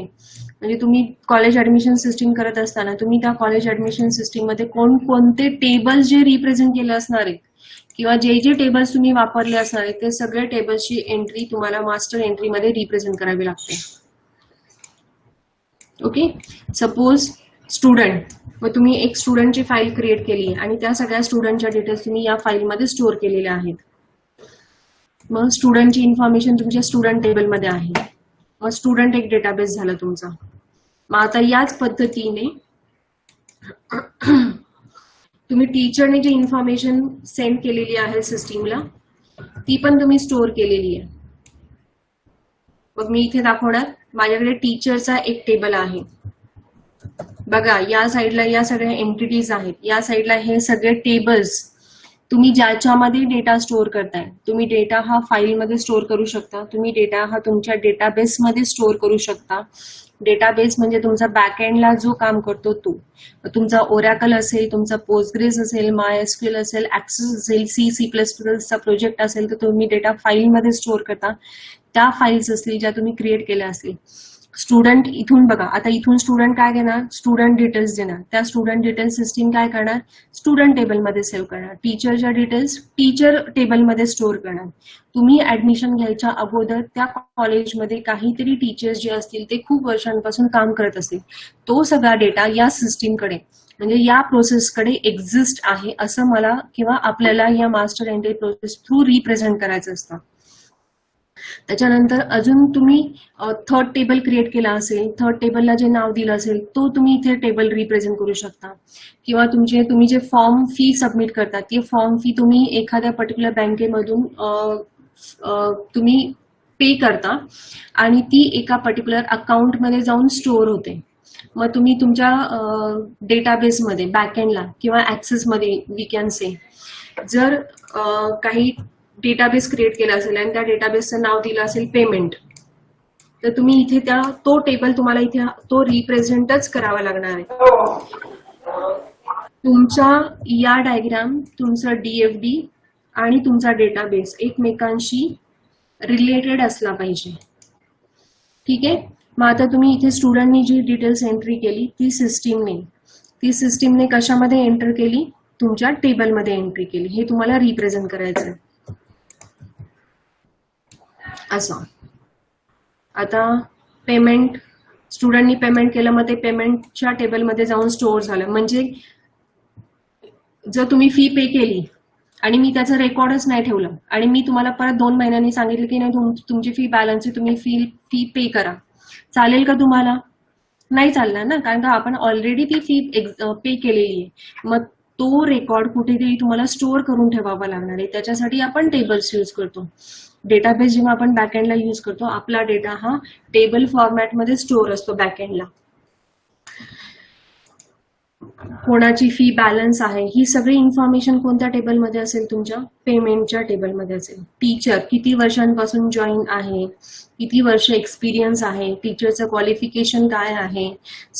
Speaker 1: म्हणजे तुम्ही कॉलेज ऍडमिशन सिस्टीम करत असताना तुम्ही त्या कॉलेज ऍडमिशन सिस्टीम मध्ये कोणकोणते टेबल्स जे रिप्रेझेंट केले असणार आहेत किंवा जे जे टेबल्स तुम्ही वापरले असणार आहेत ते सगळे टेबल्सची एंट्री तुम्हाला मास्टर एंट्री मध्ये रिप्रेझेंट करावी लागते. ओके. सपोज स्टुडंट, मग तुम्ही एक स्टुडंटची फाईल क्रिएट केली आणि त्या सगळ्या स्टुडंटच्या डिटेल्स तुम्ही या फाईलमध्ये स्टोअर केलेल्या आहेत. मग स्टुडंटची इन्फॉर्मेशन तुमच्या स्टुडंट टेबलमध्ये आहे. मग स्टुडंट एक डेटाबेस झाला तुमचा. मग आता याच पद्धतीने तुम्ही टीचरने जी इन्फॉर्मेशन सेंड केलेली आहे सिस्टीमला ती पण तुम्ही स्टोअर केलेली आहे. मग मी इथे दाखवणार माझ्याकडे टीचरचा एक टेबल आहे. बघा या साईडला या सगळ्या एंटिटीज आहेत, या साईडला हे सगळे टेबल्स तुम्ही ज्याच्यामध्ये डेटा स्टोअर करताय. तुम्ही डेटा हा फाईलमध्ये स्टोअर करू शकता, तुम्ही डेटा हा तुमच्या डेटाबेसमध्ये स्टोअर करू शकता. डेटाबेस म्हणजे तुमचा बॅकएंडला जो काम करतो तो. तुमचा ओरॅकल असेल, तुमचा पोस्टग्रेस असेल, MySQL असेल, ऍक्सेस असेल, C++चा प्रोजेक्ट असेल तर तुम्ही डेटा फाईलमध्ये स्टोअर करता. त्या फाईल्स असतील ज्या तुम्ही क्रिएट केल्या असतील. स्टुडंट इथून बघा, आता इथून स्टुडंट काय घेणार? स्टुडंट डिटेल्स देणार. त्या स्टुडंट डिटेल्स सिस्टीम काय करणार? स्टुडंट टेबलमध्ये सेव्ह करणार. टीचरच्या डिटेल्स टीचर टेबलमध्ये स्टोअर करणार. तुम्ही ऍडमिशन घ्यायच्या अगोदर त्या कॉलेजमध्ये काहीतरी टीचर्स जे असतील ते खूप वर्षांपासून काम करत असतील, तो सगळा डेटा या सिस्टीमकडे म्हणजे या प्रोसेसकडे एक्झिस्ट आहे असं मला किंवा आपल्याला या master entry process through represent करायचं असतं. त्याच्यानंतर अजून तुम्ही थर्ड टेबल क्रिएट केला असेल, थर्ड टेबलला जे नाव दिलं असेल तो तुम्ही इथे टेबल रिप्रेझेंट करू शकता. किंवा तुम्ही जे फॉर्म फी सबमिट करता ती फॉर्म फी तुम्ही एखाद्या पर्टिक्युलर बँकेमधून तुम्ही पे करता आणि ती एका पर्टिक्युलर अकाउंटमध्ये जाऊन स्टोअर होते. मग तुम्ही तुमच्या डेटाबेसमध्ये बॅकएंडला किंवा ऍक्सेसमध्ये वी कॅन से जर काही डेटाबेस क्रिएट केला असेल आणि त्या डेटाबेसचं नाव दिलं असेल पेमेंट, तर तुम्ही इथे तो टेबल तुम्हाला इथे तो रिप्रेझेंटच करावा लागणार आहे. तुमचा या डायग्राम, तुमचा DFD आणि तुमचा डेटाबेस एकमेकांशी रिलेटेड असला पाहिजे. ठीक आहे. मग आता तुम्ही इथे स्टुडंटनी जी डिटेल्स एंट्री केली ती सिस्टीमने कशामध्ये एंटर केली? तुमच्या टेबलमध्ये एंट्री केली. हे तुम्हाला रिप्रेझेंट करायचं आहे असं. आता पेमेंट स्टुडंटनी पेमेंट केलं, मग ते पेमेंटच्या टेबलमध्ये जाऊन स्टोअर झालं. म्हणजे जर तुम्ही फी पे केली आणि मी त्याचं रेकॉर्डच नाही ठेवलं आणि मी तुम्हाला परत 2 महिन्यांनी सांगितलं की नाही तुमची फी बॅलन्स आहे, तुम्ही फी पे करा, चालेल का तुम्हाला? नाही चालणार ना, कारण का आपण ऑलरेडी ती फी पे केलेली आहे. मग तो रेकॉर्ड कुठेतरी तुम्हाला स्टोअर करून ठेवावा लागणार आहे. त्याच्यासाठी आपण टेबल्स यूज करतो. डेटाबेस जेव्हा आपण बॅकएंडला यूज करतो, आपला डेटा हा टेबल फॉर्मॅटमध्ये स्टोअर असतो बॅकएंडला. कोणाची फी बॅलन्स आहे ही सगळी इन्फॉर्मेशन कोणत्या टेबलमध्ये असेल? तुमच्या पेमेंटच्या टेबलमध्ये असेल. टीचर किती वर्षांपासून जॉईन आहे, किती वर्ष एक्सपिरियन्स आहे, टीचरचं क्वालिफिकेशन काय आहे,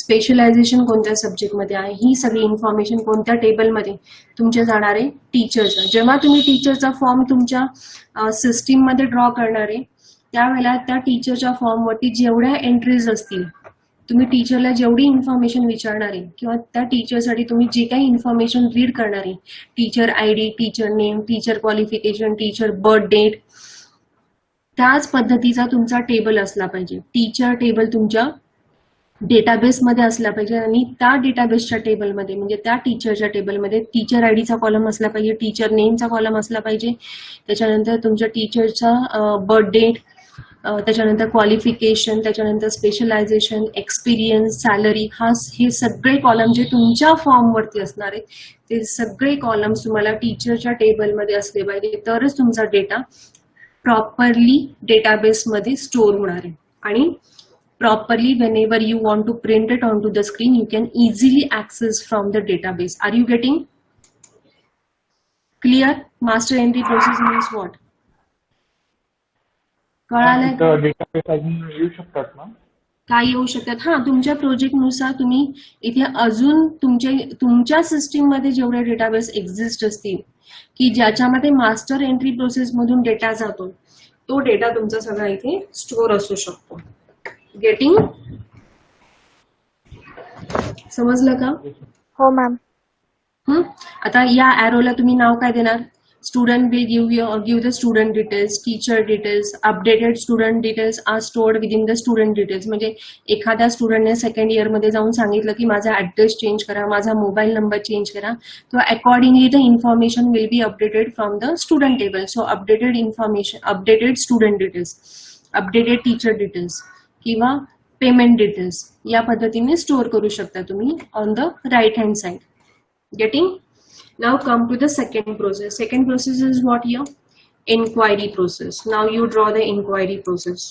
Speaker 1: स्पेशलायझेशन कोणत्या सब्जेक्टमध्ये आहे, ही सगळी इन्फॉर्मेशन कोणत्या टेबलमध्ये तुमच्या जाणार आहे? टीचरचा. जेव्हा तुम्ही टीचरचा फॉर्म तुमच्या सिस्टीममध्ये ड्रॉ करणार आहे, त्यावेळेला त्या टीचरच्या फॉर्मवरती जेवढ्या एंट्रीज असतील, तुम्ही टीचरला जेवढी इन्फॉर्मेशन विचारणार आहे किंवा त्या टीचरसाठी तुम्ही जे काही इन्फॉर्मेशन रीड करणार आहे, teacher ID, teacher name, teacher qualification, teacher birth date, त्याच पद्धतीचा तुमचा टेबल असला पाहिजे. टीचर टेबल तुमच्या डेटाबेसमध्ये असला पाहिजे आणि त्या डेटाबेसच्या टेबलमध्ये म्हणजे त्या टीचरच्या टेबलमध्ये टीचर आयडीचा कॉलम असला पाहिजे, टीचर नेमचा कॉलम असला पाहिजे, त्याच्यानंतर तुमच्या टीचरचा बर्थ डेट, त्याच्यानंतर क्वालिफिकेशन, त्याच्यानंतर स्पेशलायझेशन, एक्सपिरियन्स, सॅलरी, हे सगळे कॉलम जे तुमच्या फॉर्मवरती असणार आहेत ते सगळे कॉलम्स तुम्हाला टीचरच्या टेबलमध्ये असले पाहिजे, तरच तुमचा डेटा प्रॉपरली डेटाबेसमध्ये स्टोअर होणार आहे. आणि properly whenever you want to print it onto the screen, you can easily access from the database. Are you getting clear? Master entry process means what? कळालं?
Speaker 2: डेटाबेस अजून येऊ शकतात ना?
Speaker 1: काय येऊ शकतात? हा, तुमच्या प्रोजेक्टनुसार तुम्ही इथे अजून तुमच्या सिस्टीम मध्ये जेवढे डेटाबेस एक्झिस्ट असतील की ज्याच्यामध्ये मास्टर एंट्री प्रोसेस मधून डेटा जातो, तो डेटा तुमचा सगळा इथे स्टोअर असू शकतो. गेटिंग? समजलं का?
Speaker 3: हो मॅम.
Speaker 1: आता या ॲरोला तुम्ही नाव काय देणार? Student will give the student details, teacher details, updated student details are stored within the student details. म्हणजे एखाद्या स्टुडंटने सेकंड इयरमध्ये जाऊन सांगितलं की माझा ऍड्रेस चेंज करा, माझा मोबाईल नंबर चेंज करा, तो accordingly the information will be updated from the student table. So updated information, updated student details, updated teacher details किंवा पेमेंट डिटेल्स या पद्धतीने स्टोअर करू शकता तुम्ही on the right hand side. Getting? Now come to the second process. Second process is what here? Inquiry process. Now you draw the inquiry process.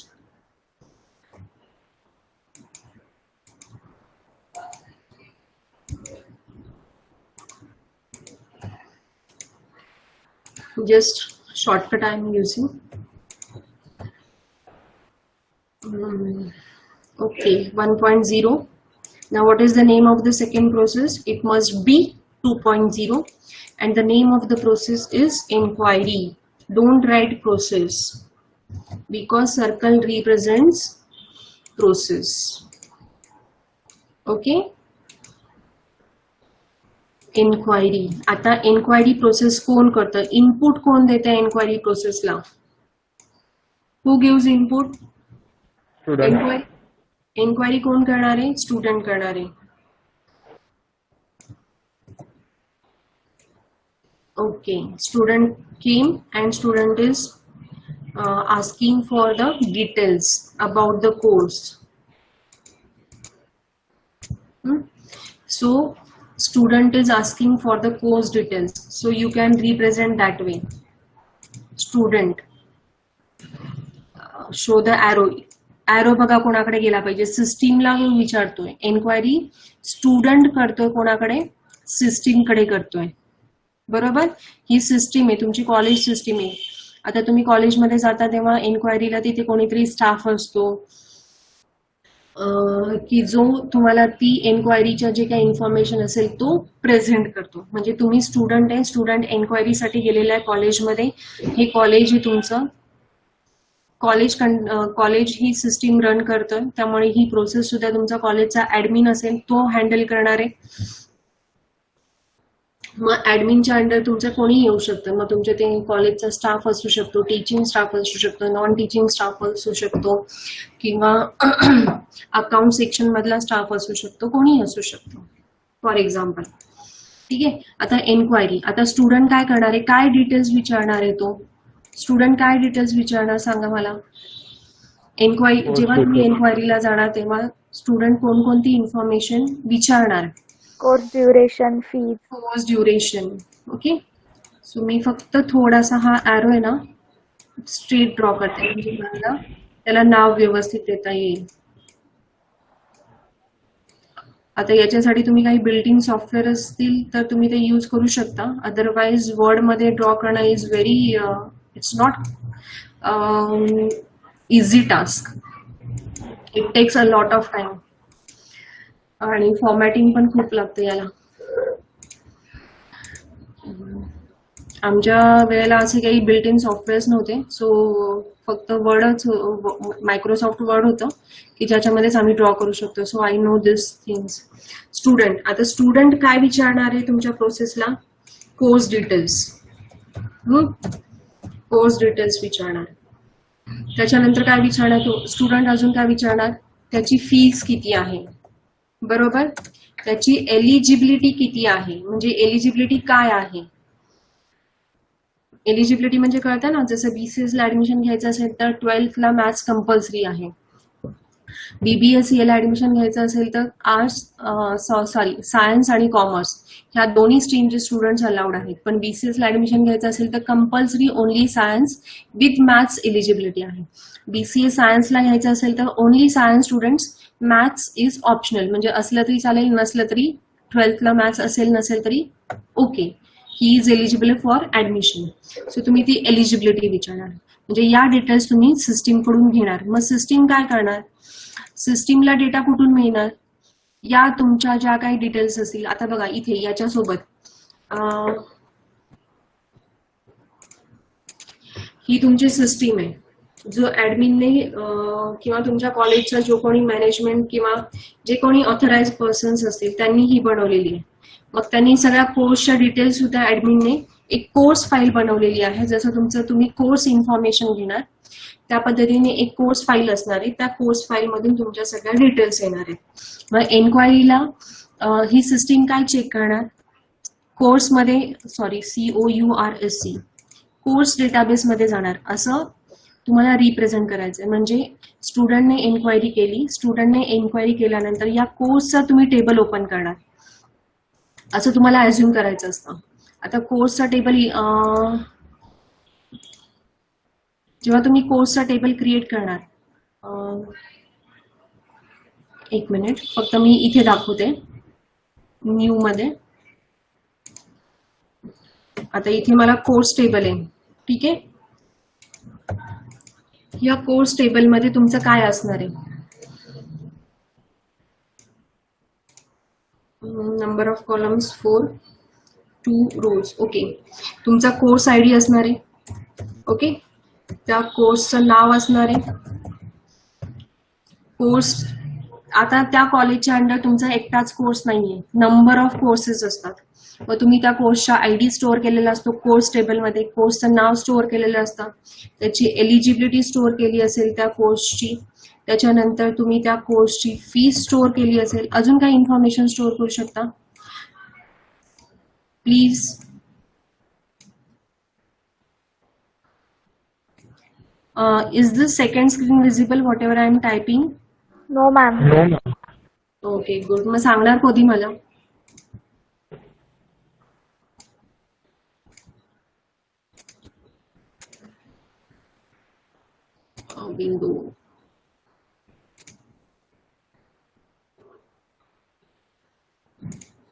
Speaker 1: Just shortcut I am using. Okay, 1.0. Now what is the name of the second process? It must be 2.0 and the name of the process is inquiry. Don't write process because circle represents process. Okay? Inquiry. आता inquiry process कोण करतं? Input कोण देतं inquiry process ला? Who gives input?
Speaker 2: Student.
Speaker 1: Inquiry कोण करणार आहे? Student करणार आहे. Okay, student came and student is asking for the details about the course. So student is asking for the course details. So you can represent that way. Student, show the arrow. Arrow बघा कोणाकडे गेला पाहिजे? सिस्टीमला विचारतोय. Enquiry student करतोय कोणाकडे? System कडे करतोय. बरोबर? ही सिस्टीम आहे, तुमची कॉलेज सिस्टीम आहे. आता तुम्ही कॉलेजमध्ये जाता तेव्हा एन्क्वायरीला तिथे कोणीतरी स्टाफ असतो की जो तुम्हाला ती एन्क्वायरीच्या जे काही इन्फॉर्मेशन असेल तो प्रेझेंट करतो. म्हणजे तुम्ही स्टुडंट आहे, स्टुडंट एन्क्वायरीसाठी गेलेला आहे कॉलेजमध्ये. हे कॉलेज आहे तुमचं. कॉलेज ही सिस्टीम रन करतोय, त्यामुळे ही प्रोसेस सुद्धा तुमचा कॉलेजचा ऍडमिन असेल तो हँडल करणार आहे. मग ऍडमिनच्या अंडर तुमचं कोणी येऊ शकतं, मग तुमच्या ते कॉलेजचा स्टाफ असू शकतो, टीचिंग स्टाफ असू शकतो, नॉन टीचिंग स्टाफ असू शकतो, किंवा अकाउंट सेक्शन मधला स्टाफ असू शकतो, कोणी असू शकतो फॉर एक्झाम्पल. ठीक आहे. आता एन्क्वायरी, आता स्टुडंट काय करणार आहे, काय डिटेल्स विचारणार आहे, तो स्टुडंट काय डिटेल्स विचारणार सांगा मला. एन्क्वायरी, जेव्हा तुम्ही एन्क्वायरीला जाणार तेव्हा स्टुडंट कोणकोणती इन्फॉर्मेशन विचारणार.
Speaker 3: Course duration, fees.
Speaker 1: Course duration. Okay. So मी फक्त थोडासा हा ॲरो आहे ना स्ट्रेट ड्रॉ करते, म्हणजे मला त्याला नाव व्यवस्थित देता येईल. आता याच्यासाठी तुम्ही काही बिल्ट-इन सॉफ्टवेअर असतील तर तुम्ही ते यूज करू शकता. अदरवाइज वर्ड मध्ये ड्रॉ करणं is very, it's not easy task. It takes a lot of time आणि फॉर्मॅटिंग पण खूप लागते याला. आमच्या वेळेला असे काही बिल्ट इन सॉफ्टवेअर्स नव्हते, सो फक्त वर्डच, मायक्रोसॉफ्ट वर्ड होतं की ज्याच्यामध्येच आम्ही ड्रॉ करू शकतो. So I know this things. Student, आता स्टुडंट काय विचारणार आहे तुमच्या प्रोसेसला, कोर्स डिटेल्स. कोर्स डिटेल्स विचारणार. त्याच्यानंतर काय विचारणार तो स्टुडंट, अजून काय विचारणार, त्याची फीस किती आहे, बरोबर, त्याची एलिजिबिलिटी किती आहे, म्हणजे एलिजिबिलिटी काय आहे. एलिजिबिलिटी म्हणजे कळतं ना, जसं BCS ला ऍडमिशन घ्यायचं असेल तर 12th ला मॅथ्स कंपल्सरी आहे. BBSE ला ऍडमिशन घ्यायचं असेल तर सायन्स आणि कॉमर्स ह्या दोन्ही स्ट्रीमचे स्टुडंट्स अलाउड आहेत. पण BCS ला ऍडमिशन घ्यायचं असेल तर compulsory only science with maths eligibility आहे. BCS सायन्सला घ्यायचं असेल तर only science students, maths is optional, म्हणजे असलं तरी चालेल, नसलं तरी 12th ला मॅथ्स असेल नसेल तरी okay, he is eligible for admission. So तुम्ही ती एलिजिबिलिटी विचारणार, म्हणजे या डिटेल्स तुम्ही सिस्टीम कडून घेणार. मग सिस्टीम काय करणार, सिस्टीमला डेटा कुठून मिळणार, या तुमच्या ज्या काही डिटेल्स असतील. आता बघा इथे याच्यासोबत ही तुमची सिस्टीम आहे, जो ऍडमिनने किंवा तुमच्या कॉलेजचा जो कोणी मॅनेजमेंट किंवा जे कोणी ऑथराइज पर्सन्स असतील त्यांनी ही बनवलेली आहे. मग त्यांनी सगळ्या कोर्सच्या डिटेल्स सुद्धा ऍडमिनने एक कोर्स फाईल बनवलेली आहे. जसं तुमचं तुम्ही कोर्स इन्फॉर्मेशन घेणार त्या पद्धतीने एक कोर्स फाईल असणार आहे, त्या कोर्स फाईल मधून तुमच्या सगळ्या डिटेल्स येणार आहेत. मग एन्क्वायरीला ही सिस्टीम काय चेक करणार, कोर्समध्ये COURSE कोर्स डेटाबेस मध्ये जाणार, असं तुम्हाला रिप्रेझेंट करायचंय. म्हणजे स्टुडंटने एन्क्वायरी केली, स्टुडंटने एन्क्वायरी केल्यानंतर या कोर्सचा तुम्ही टेबल ओपन करणार, असं तुम्हाला अज्युम करायचं असतं. आता कोर्सचा टेबल, जेव्हा तुम्ही कोर्सचा टेबल क्रिएट करणार, एक मिनिट फक्त मी इथे दाखवते न्यू मध्ये. आता इथे मला कोर्स टेबल आहे, ठीक आहे. या कोर्स टेबल मध्ये तुमचं काय असणार आहे, number of columns 4, 2 rows. Okay, तुमचा कोर्स आयडी असणार आहे. ओके, त्या कोर्सचं नाव असणार आहे. कोर्स, आता त्या कॉलेजच्या अंडर तुमचा एकटाच कोर्स नाहीये, नंबर ऑफ कोर्सेस असतात. मग तुम्ही त्या कोर्सचा आयडी स्टोअर केलेला असतो कोर्स टेबलमध्ये, कोर्सचं नाव स्टोअर केलेलं असतं, त्याची एलिजिबिलिटी स्टोअर केली असेल त्या कोर्सची, त्याच्यानंतर तुम्ही त्या कोर्सची फीस स्टोअर केली असेल, अजून काही इन्फॉर्मेशन स्टोअर करू शकता please. Is the second screen visible whatever I am typing?
Speaker 3: No, ma'am.
Speaker 2: No, ma'am.
Speaker 1: Okay, good. मग सांगणार कधी मला, window.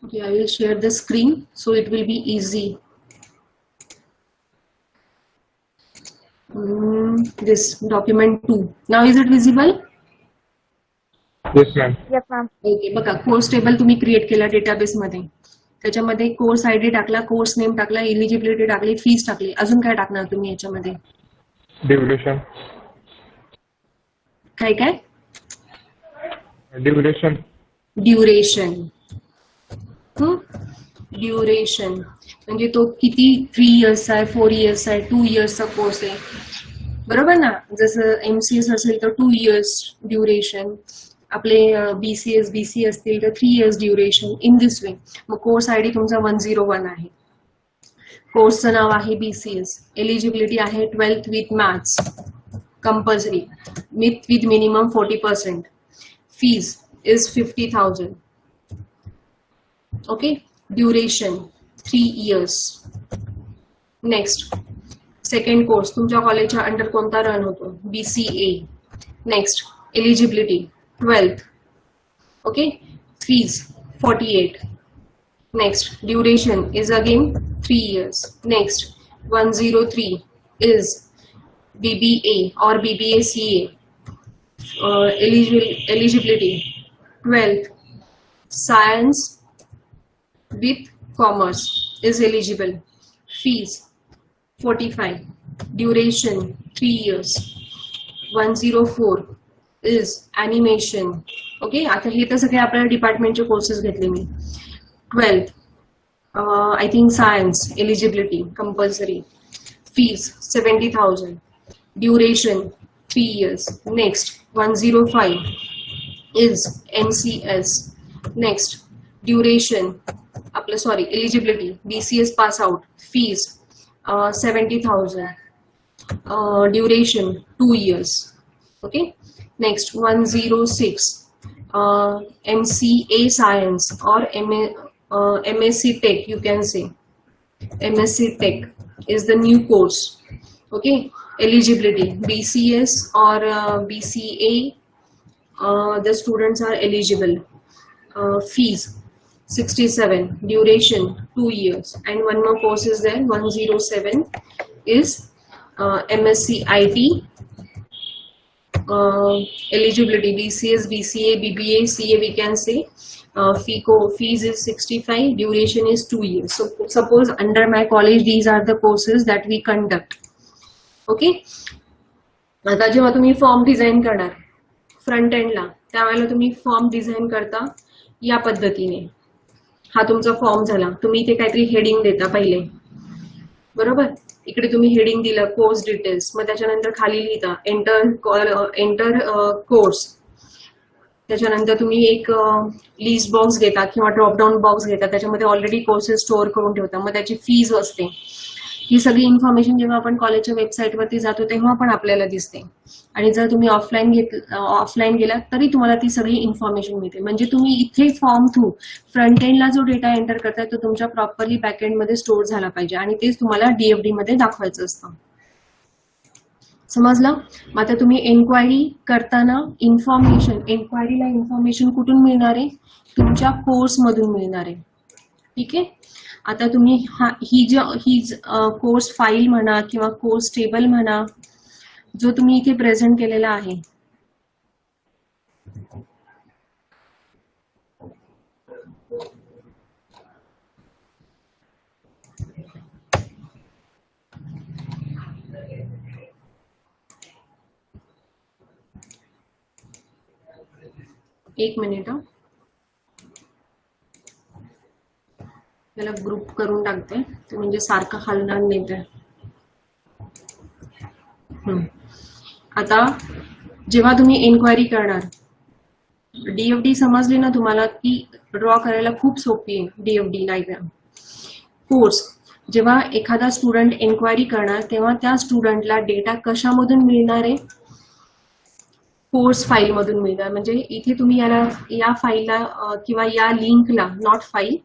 Speaker 1: Okay, I will share the screen so it will be easy. This document 2. Now is it visible?
Speaker 2: Yes, ma'am.
Speaker 3: Yes, ma'am.
Speaker 1: Okay, बघा course table तुम्ही create केला database मध्ये, त्याच्यामध्ये course ID टाकला, कोर्स नेम टाकला, eligibility टाकली, fees टाकली, अजून काय टाकणार तुम्ही याच्यामध्ये,
Speaker 2: Duration.
Speaker 1: काय काय,
Speaker 2: Duration.
Speaker 1: ड्युरेशन. ड्युरेशन म्हणजे तो किती 3 इयर्सचा आहे, 4 इयर्सचा आहे, 2 इयर्सचा कोर्स आहे, बरोबर ना. जसं MCS असेल तर 2 इयर्स ड्युरेशन, आपले BCS BC असतील तर 3 इयर्स ड्युरेशन, इन दिस वे. मग कोर्स आयडी तुमचा 101 आहे. कोर्सचं नाव आहे BCS. एलिजिबिलिटी आहे 12th with maths compulsory with minimum 40%. Fees is 50,000. Okay. Duration 3 years. Next second course तुमच्या कॉलेजच्या अंडर कोणता रन होतो? BCA. Next eligibility 12th. Okay. Fees 48. Next duration is again 3 years. Next 103 is BBA or BBA CA. Eligibility 12th. Science with commerce is eligible. Fees 45. Duration 3 years. 104 is animation. Okay, आता हे तर सगळे आपल्या डिपार्टमेंटचे courses घेतले मी. 12th I think science eligibility compulsory. Fees 70,000. Duration 3 years. Next 105 is MCS. Next duration eligibility BCS pass out. Fees 70,000. Duration 2 years. Okay. Next 106 MCA science or MSc Tech, you can say. MSc Tech is the new course. Okay. Eligibility BCS or BCA, the students are eligible. Fees 67. Duration 2 years. And one more course is there. 107 is MSc IT. Eligibility BCS, BCA, BBA, CA, we can say. Fees is 65. Duration is 2 years. So suppose under my college these are the courses that we conduct. Okay. आता जेव्हा तुम्ही form design करणार front एंडला, त्यावेळेला तुम्ही form design करता या पद्धतीने. हा तुमचा फॉर्म झाला. तुम्ही इथे काहीतरी हेडिंग देता पहिले, बरोबर. इकडे तुम्ही हेडिंग दिलं कोर्स डिटेल्स, मग त्याच्यानंतर खाली लिहिता एंटर कोर्स. त्याच्यानंतर तुम्ही एक लिस्ट बॉक्स घेता किंवा ड्रॉपडाऊन बॉक्स घेता, त्याच्यामध्ये ऑलरेडी कोर्सेस स्टोअर करून ठेवता. मग त्याची फीज असते. ही सगळी इन्फॉर्मेशन जेव्हा आपण कॉलेजच्या वेबसाईटवरती जातो तेव्हा पण आपल्याला दिसते. आणि जर तुम्ही ऑफलाईन गेलात तरी तुम्हाला ती सगळी इन्फॉर्मेशन मिळते. म्हणजे तुम्ही इथे फॉर्म थ्रू फ्रंट एंडला जो डेटा एंटर करताय तो तुमच्या प्रॉपरली बॅक एंडमध्ये स्टोअर झाला पाहिजे आणि तेच तुम्हाला DFD मध्ये दाखवायचं असतं. समजलं? मग आता तुम्ही एन्क्वायरी करताना एन्क्वायरीला इन्फॉर्मेशन कुठून मिळणार आहे? तुमच्या कोर्स मधून मिळणार आहे. ठीक आहे. आता तुम्ही ही कोर्स फाईल म्हणा किंवा कोर्स टेबल म्हणा जो तुम्ही इथे प्रेझेंट केलेला आहे, एक मिनिट त्याला ग्रुप करून टाकते ते म्हणजे सारखं हलणार नाही ते. आता जेव्हा तुम्ही एन्क्वायरी करणार, DFD समजली ना तुम्हाला की ड्रॉ करायला खूप सोपी आहे DFD डायग्राम. कोर्स जेव्हा एखादा स्टुडंट एन्क्वायरी करणार तेव्हा त्या स्टुडंटला डेटा कशामधून मिळणार आहे? कोर्स फाईल मधून मिळणार. म्हणजे इथे तुम्ही या फाईलला किंवा या लिंकला, नॉट फाईल,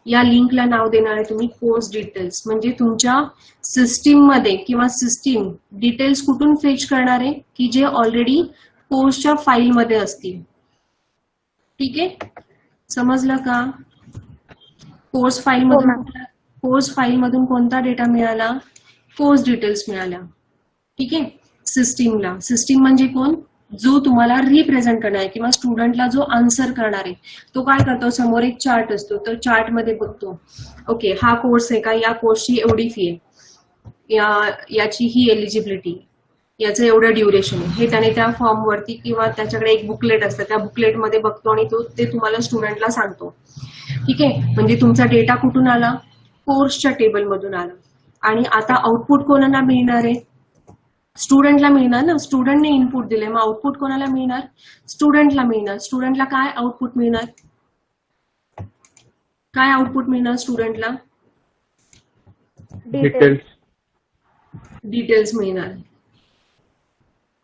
Speaker 1: या लिंकला नाव देणार आहे तुम्ही कोर्स डिटेल्स. म्हणजे तुमच्या सिस्टीम मध्ये किंवा सिस्टीम डिटेल्स कुठून फेच करणार आहे की जे ऑलरेडी कोर्सच्या फाईल मध्ये असतील. ठीक आहे. समजलं का? कोर्स फाईल मधून कोणता डेटा मिळाला? कोर्स डिटेल्स मिळाल्या. ठीक आहे. सिस्टीमला, सिस्टीम म्हणजे कोण? जो तुम्हाला रिप्रेझेंट करणार आहे किंवा स्टुडंटला जो आन्सर करणार आहे तो काय करतो? समोर एक चार्ट असतो, तर चार्ट मध्ये बघतो ओके हा कोर्स आहे का, या कोर्सची एवढी फी आहे, याची ही एलिजिबिलिटी, याचं एवढं ड्युरेशन आहे. हे त्याने त्या फॉर्म वरती किंवा त्याच्याकडे एक बुकलेट असतं त्या बुकलेट मध्ये बघतो आणि तो ते तुम्हाला स्टुडंटला सांगतो. ठीक आहे, म्हणजे तुमचा डेटा कुठून आला, कोर्सच्या टेबलमधून आला. आणि आता आउटपुट कोणाला मिळणार आहे, स्टुडंटला मिळणार ना, स्टुडंटने इनपुट दिले, मग आउटपुट कोणाला मिळणार, स्टुडंटला मिळणार. स्टुडंटला काय आउटपुट मिळणार, काय आउटपुट मिळणार स्टुडंटला,
Speaker 2: डिटेल्स.
Speaker 1: डिटेल्स मिळणार.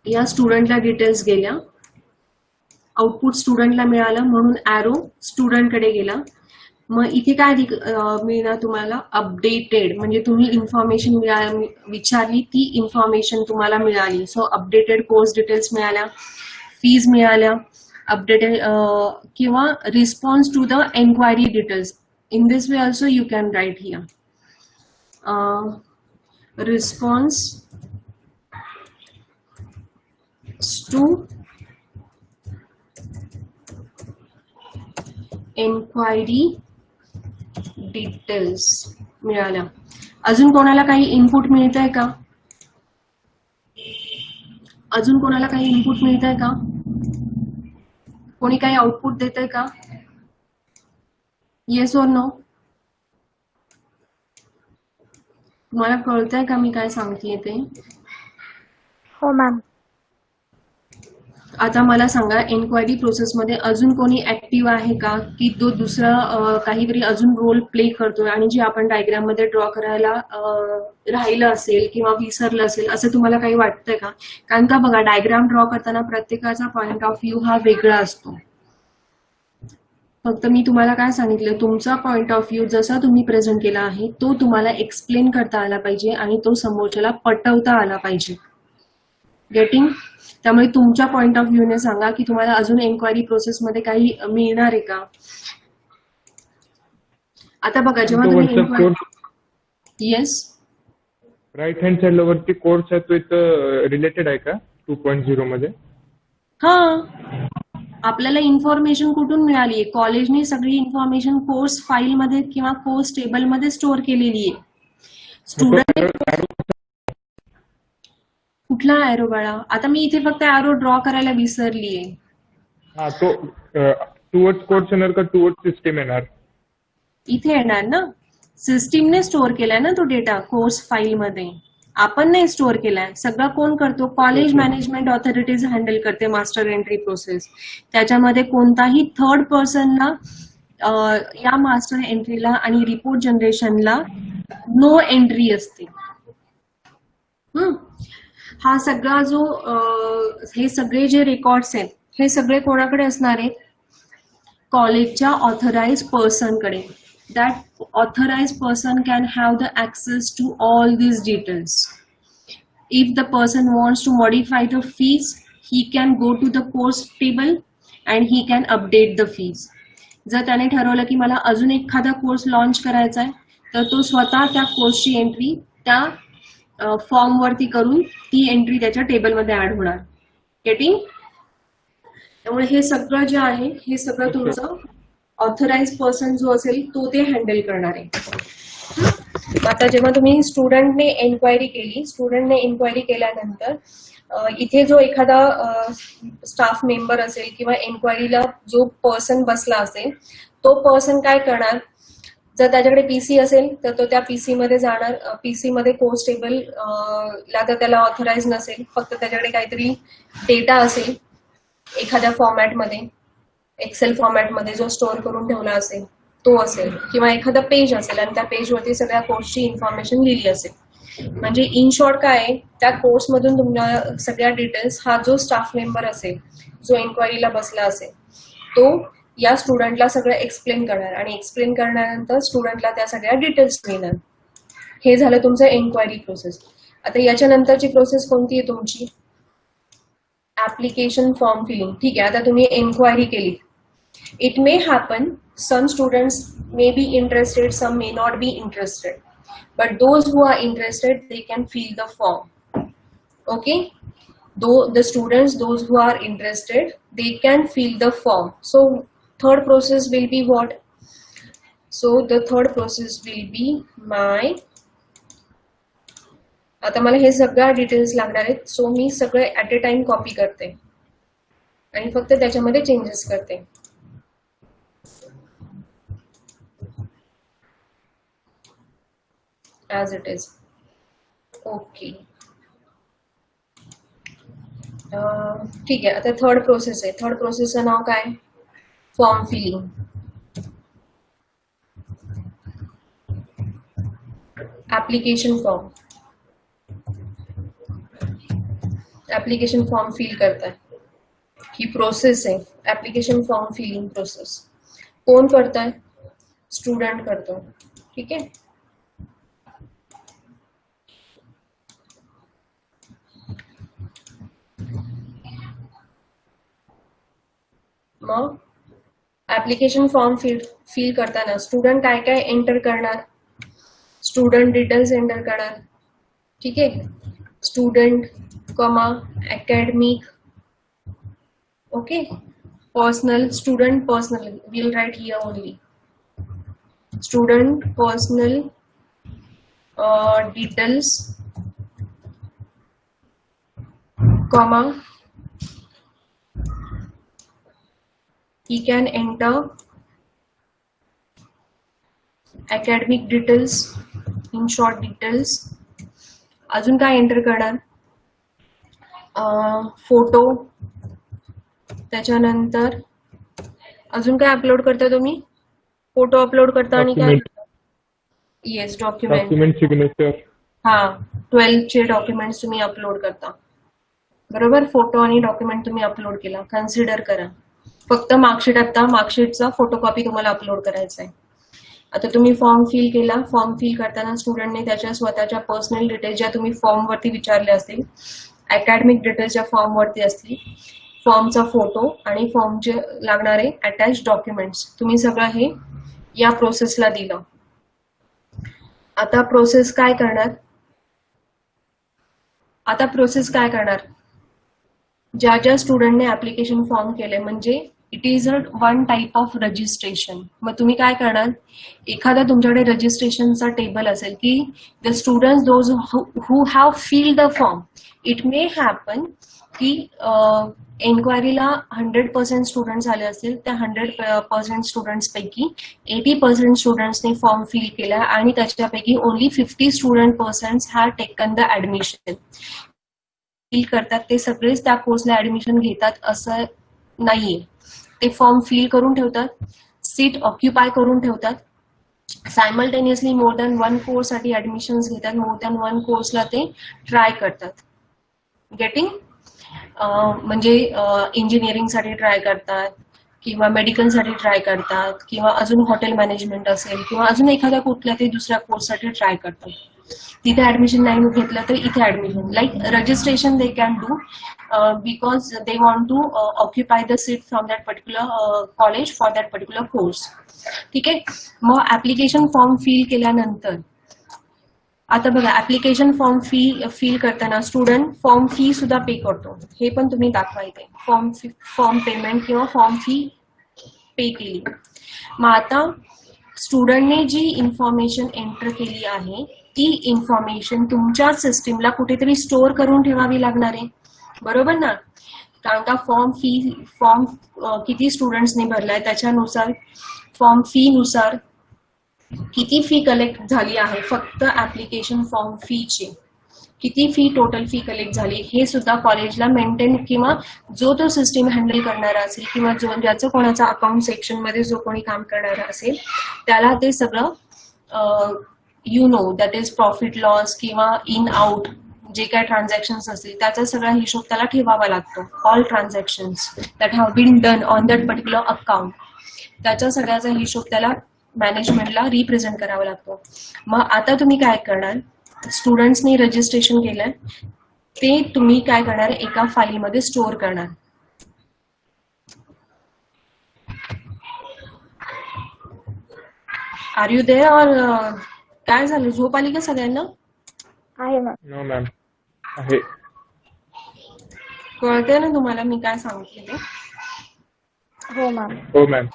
Speaker 1: या स्टुडंटला डिटेल्स गेल्या, आउटपुट स्टुडंटला मिळालं म्हणून ॲरो स्टुडंटकडे गेला. मग इथे काय मिळणार तुम्हाला, अपडेटेड, म्हणजे तुम्ही इन्फॉर्मेशन विचारली ती इन्फॉर्मेशन तुम्हाला मिळाली. सो अपडेटेड कोर्स डिटेल्स मिळाल्या, फीज मिळाल्या, अपडेटेड किंवा response to the enquiry details. In this way also you can write here response to enquiry details मिळाल्या. अजून कोणाला काही इनपुट मिळत आहे का, अजून कोणाला काही इनपुट मिळत आहे का, कोणी काही आउटपुट देत आहे का, येस और नो. तुम्हाला कळतंय का मी काय सांगतेय ते.
Speaker 3: हो मॅम.
Speaker 1: आता मला सांगा, एन्क्वायरी प्रोसेसमध्ये अजून कोणी ऍक्टिव्ह आहे का, की तो दुसरा काहीतरी अजून रोल प्ले करतोय आणि जे आपण डायग्राम मध्ये ड्रॉ करायला राहिलं असेल किंवा विसरलं असेल असं तुम्हाला काही वाटतंय का. कारण का बघा, डायग्राम ड्रॉ करताना प्रत्येकाचा पॉइंट ऑफ व्ह्यू हा वेगळा असतो. फक्त मी तुम्हाला काय सांगितलं, तुमचा पॉइंट ऑफ व्ह्यू जसा तुम्ही प्रेझेंट केला आहे तो तुम्हाला एक्सप्लेन करता आला पाहिजे आणि तो समोरच्याला पटवता आला पाहिजे. गेटिंग. त्यामुळे तुमच्या पॉइंट ऑफ व्ह्यूने सांगा की तुम्हाला अजून एन्क्वायरी प्रोसेसमध्ये काही मिळणार आहे का. आता बघा, जेव्हा तुम्ही येस
Speaker 2: राईट हँड साइडला वरती कोर्स आहे तो इथं रिलेटेड आहे का 2.0 मध्ये.
Speaker 1: हा, आपल्याला इन्फॉर्मेशन कुठून मिळाली, कॉलेजने सगळी इन्फॉर्मेशन कोर्स फाईल मध्ये किंवा कोर्स टेबल मध्ये स्टोअर केलेली आहे. स्टुडंट कुठला ॲरो बाळा, आता मी इथे फक्त ॲरो ड्रॉ करायला विसरलीये.
Speaker 2: हा, तो टुवर्ड्स कोर्स येणार का टुवर्ड्स सिस्टीम येणार.
Speaker 1: इथे येणार ना, सिस्टीमने स्टोअर केलाय ना तो डेटा कोर्स फाईल मध्ये, आपण नाही स्टोअर केलाय. सगळं कोण करतो, कॉलेज मॅनेजमेंट ऑथॉरिटीज हँडल करते मास्टर एंट्री प्रोसेस. त्याच्यामध्ये कोणताही थर्ड पर्सनला या मास्टर एंट्रीला आणि रिपोर्ट जनरेशनला नो एंट्री असते. हा सगळा जो हे सगळे जे रेकॉर्ड्स आहेत हे सगळे कोणाकडे असणार आहेत, कॉलेजच्या ऑथराइज पर्सनकडे. That authorise person can have the access to all these details. If the person wants to modify the fees, he can go to the course table and he can update the fees. जर त्याने ठरवलं की मला अजून एखादा course launch करायचा आहे तर तो स्वतः त्या कोर्सची एंट्री त्या फॉर्म वरती करून ती एंट्री त्याच्या टेबलमध्ये ऍड होणार. गेटिंग. त्यामुळे हे सगळं जे आहे हे सगळं तुमचं ऑथराइज पर्सन जो असेल तो ते हँडल करणार आहे. आता जेव्हा तुम्ही स्टुडंटने एन्क्वायरी केल्यानंतर इथे जो एखादा स्टाफ मेंबर असेल किंवा एन्क्वायरीला जो पर्सन बसला असेल तो पर्सन काय करणार, जर त्याच्याकडे पीसी असेल तर तो त्या पीसी मध्ये जाणार. पीसी मध्ये कोर्स टेबल ला तर त्याला ऑथराइज नसेल, फक्त त्याच्याकडे काहीतरी डेटा असेल एखाद्या फॉर्मॅटमध्ये, एक्सेल फॉर्मॅटमध्ये जो स्टोअर करून ठेवला असेल तो असेल, किंवा एखादा पेज असेल आणि त्या पेजवरती सगळ्या कोर्सची इन्फॉर्मेशन लिहिली असेल. म्हणजे इन शॉर्ट काय आहे, त्या कोर्समधून तुम्हाला सगळ्या डिटेल्स हा जो स्टाफ मेंबर असेल जो एन्क्वायरीला बसला असेल तो या स्टुडंटला सगळं एक्सप्लेन करणार आणि एक्सप्लेन करण्यानंतर स्टुडंटला त्या सगळ्या डिटेल्स मिळणार. हे झालं तुमचं एन्क्वायरी प्रोसेस. आता याच्यानंतरची प्रोसेस कोणती आहे तुमची, ऍप्लिकेशन फॉर्म फिलिंग. ठीक आहे, आता तुम्ही एन्क्वायरी केली. It may happen some students may be interested, some may not be interested, but those who are interested, they can fill the form. Okay, though the students, those who are interested, they can fill the form. So third process will be what? So the third process will be my, आता मला हे सगळ्या details लागणार आहेत. So मी सगळे at a time copy करते आणि फक्त त्याच्यामध्ये चेंजेस करते. As it is. ओके, ठीक आहे. आता थर्ड प्रोसेस आहे. थर्ड प्रोसेसचं नाव काय? Form filling. Application form. Application form fill करताय, ही प्रोसेस आहे ऍप्लिकेशन फॉर्म फिलिंग प्रोसेस. कोण करताय? स्टुडंट करतो. ठीक आहे. मग ऍप्लिकेशन फॉर्म फिल करताना स्टुडंट काय काय एंटर करणार? स्टुडंट डिटेल्स एंटर करणार. ठीक आहे. Student comma academic. Okay. Personal, student personal, we'll write here only. Student personal details, comma, he can enter academic details, in short details. अजून काय enter करणार? फोटो. त्याच्यानंतर अजून काय अपलोड करता तुम्ही? फोटो अपलोड करता आणि काय? Yes, document
Speaker 2: signature.
Speaker 1: हा, 12 चे डॉक्युमेंट्स तुम्ही अपलोड करता. बरोबर. फोटो आणि डॉक्युमेंट तुम्ही अपलोड केला. कन्सिडर करा फक्त मार्कशीट. आता मार्कशीटचा फोटोकॉपी तुम्हाला अपलोड करायचा आहे. आता तुम्ही फॉर्म फिल केला. फॉर्म फिल करताना स्टुडंटने त्याच्या स्वतःच्या पर्सनल डिटेल्स ज्या तुम्ही फॉर्म वरती विचारले असतील, अकॅडमिक डिटेल्स ज्या फॉर्म वरती असतील, फॉर्मचा फोटो आणि फॉर्मचे लागणारे अटॅच डॉक्युमेंट्स, तुम्ही सगळं हे या प्रोसेसला दिलं. आता प्रोसेस काय करणार? ज्या ज्या स्टुडंटने ऍप्लिकेशन फॉर्म केले, म्हणजे it is a one type of registration. मग तुम्ही काय करणार? एखादा तुमच्याकडे रजिस्ट्रेशनचा टेबल असेल की the students those who have fill the form. It may happen की एन्क्वायरीला 100% स्टुडंट्स आले असतील. त्या 100% स्टुडंट्स पैकी 80% स्टुडंट्सने फॉर्म फिल केला आणि त्याच्यापैकी only 50 student have taken the admission. Fill करतात ते सगळेच त्या कोर्सला ऍडमिशन घेतात असं नाहीये. ते फॉर्म फिल करून ठेवतात, सीट ऑक्युपाय करून ठेवतात, सायमल्टेनियसली मोर दॅन 1 कोर्स साठी ऍडमिशन घेतात, मोर दॅन 1 कोर्सला ते ट्राय करतात. गेटिंग? म्हणजे इंजिनिअरिंग साठी ट्राय करतात किंवा मेडिकल साठी ट्राय करतात किंवा अजून हॉटेल मॅनेजमेंट असेल किंवा अजून एखाद्या कुठल्या ते दुसऱ्या कोर्ससाठी ट्राय करतात. तिथे ऍडमिशन नाही घेतलं तर इथे admission, like registration they can do because they want to occupy the seat from that particular college for that particular course. ठीक आहे. मग ऍप्लिकेशन फॉर्म फिल केल्यानंतर आता बघा, ऍप्लिकेशन फॉर्म फिल करताना स्टुडंट फॉर्म फी सुद्धा पे करतो. हे पण तुम्ही दाखवायचे. फॉर्म पेमेंट किंवा फॉर्म फी पे केली. मग आता स्टुडंटने जी इन्फॉर्मेशन एंटर केली आहे ती इन्फॉर्मेशन तुमच्या सिस्टीमला कुठेतरी स्टोअर करून ठेवावी लागणार आहे. बरोबर ना? कारण का फॉर्म किती स्टुडंट्सने भरलाय त्याच्यानुसार, फॉर्म फी नुसार किती फी कलेक्ट झाली आहे, फक्त ऍप्लिकेशन फॉर्म फीची किती फी टोटल फी कलेक्ट झाली हे सुद्धा कॉलेजला मेंटेन किंवा जो तो सिस्टीम हँडल करणारा असेल किंवा ज्याचं कोणाचा अकाउंट सेक्शन मध्ये जो कोणी काम करणारा असेल त्याला ते सगळं you know that is profit loss किंवा इन आउट जे काय ट्रान्झॅक्शन्स असतील त्याचा सगळा हिशोब त्याला ठेवावा लागतो. All transactions that have been done on that particular account, त्याच्या सगळ्याचा हिशोब त्याला मॅनेजमेंटला रिप्रेझेंट करावा लागतो. मग आता तुम्ही काय करणार? स्टुडंट्सनी रजिस्ट्रेशन केलंय ते तुम्ही काय करणार? एका फाईलमध्ये स्टोअर करणार. Are you there? और काय झालं, झोप आली का सगळ्यांना?
Speaker 3: आहे मॅम.
Speaker 2: नो मॅम, आहे.
Speaker 1: कळते ना तुम्हाला मी काय सांगते ते?
Speaker 3: हो मॅम.
Speaker 2: हो मॅम.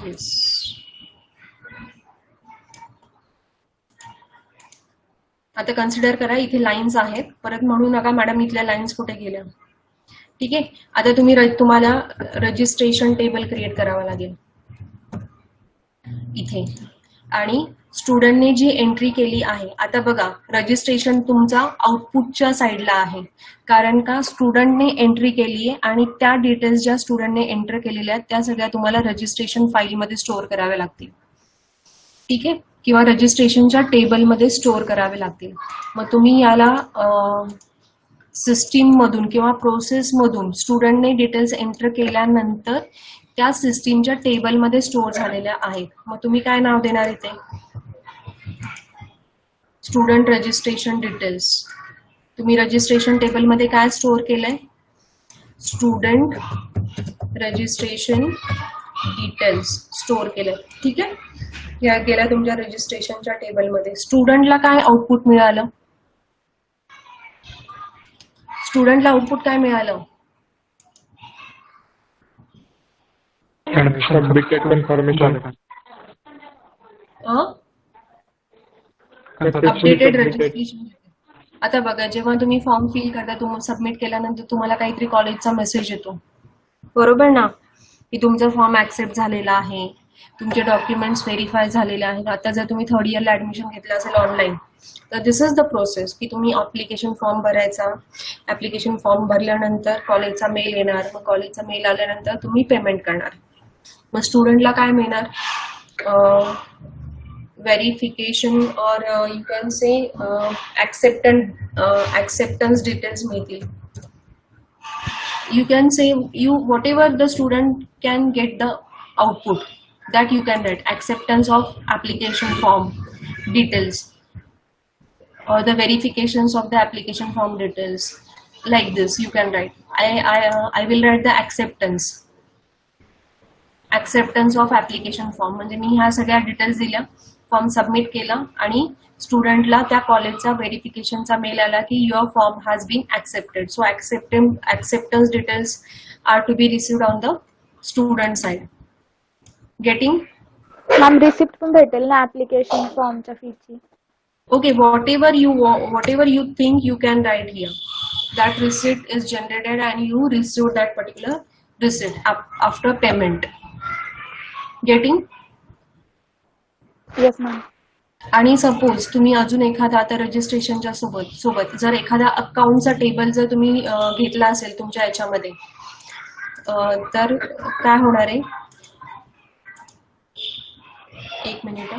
Speaker 1: येस. आता कन्सिडर करा इथे लाईन्स आहेत. परत म्हणू नका मॅडम इथल्या लाईन्स कुठे गेल्या. ठीक आहे. आता तुम्हाला रजिस्ट्रेशन टेबल क्रिएट करावं लागेल इथे, आणि स्टुडंटने जी एंट्री केली आहे, आता बघा रजिस्ट्रेशन तुमचा आउटपुटच्या साईडला आहे, कारण का स्टुडंटने एंट्री केली आहे आणि त्या डिटेल्स ज्या स्टुडंटने एंटर केलेल्या आहेत त्या सगळ्या तुम्हाला रजिस्ट्रेशन फाईलमध्ये स्टोअर कराव्या लागतील. ठीक आहे, किंवा रजिस्ट्रेशनच्या टेबलमध्ये स्टोअर करावे लागतील. मग तुम्ही याला सिस्टीम मधून किंवा प्रोसेस मधून स्टुडंटने डिटेल्स एंटर केल्यानंतर त्या सिस्टीमच्या टेबलमध्ये स्टोअर झालेल्या आहेत. मग तुम्ही काय नाव देणार इथे? Student registration details. तुम्ही रजिस्ट्रेशन टेबलमध्ये काय स्टोअर केलंय? स्टुडंट रजिस्ट्रेशन डिटेल्स स्टोअर केलंय. ठीक आहे, या गेल्या तुमच्या रजिस्ट्रेशनच्या टेबलमध्ये. स्टुडंटला काय आउटपुट मिळालं? स्टुडंटला आउटपुट काय मिळालं?
Speaker 2: Submitted confirmation.
Speaker 1: Updated registration. आता बघा, जेव्हा तुम्ही फॉर्म फिल करता, तुम्ही सबमिट केल्यानंतर तुम्हाला काहीतरी कॉलेजचा मेसेज येतो, बरोबर ना, की तुमचा फॉर्म ऍक्सेप्ट झालेला आहे, तुमचे डॉक्युमेंट्स व्हेरीफाय झालेले आहेत. आता जर तुम्ही थर्ड इयरला ऍडमिशन घेतलं असेल ऑनलाईन, तर दिस इज द प्रोसेस की तुम्ही ऍप्लिकेशन फॉर्म भरायचा. ऍप्लिकेशन फॉर्म भरल्यानंतर कॉलेजचा मेल येणार, मग कॉलेजचा मेल आल्यानंतर तुम्ही पेमेंट करणार. मग स्टुडंटला काय मिळणार? व्हेरिफिकेशन और you can say acceptance details मिळतील. You can say whatever the student can get the output that you can write. Acceptance of application form details or the verifications of the application form details, like this you can write. I will write the acceptance of application form. म्हणजे मी ह्या सगळ्या details दिल्या, form submit केला आणि स्टुडंटला त्या कॉलेजचा व्हेरिफिकेशनचा mail आला की your form has been accepted. So acceptance details are to be received on the student side. Getting?
Speaker 3: Ma'am receipt पण भेटेल ना ऍप्लिकेशन फॉर्मच्या फीची?
Speaker 1: Okay, whatever you think you can write here. That receipt is generated and you receive that particular receipt after payment. Getting?
Speaker 3: Yes ma'am.
Speaker 1: आणि suppose तुम्ही अजून एखादा आता रजिस्ट्रेशनच्या सोबत जर एखादा अकाउंटचा टेबल जर तुम्ही घेतला असेल तुमच्या याच्यामध्ये, तर काय होणार आहे? एक मिनिट.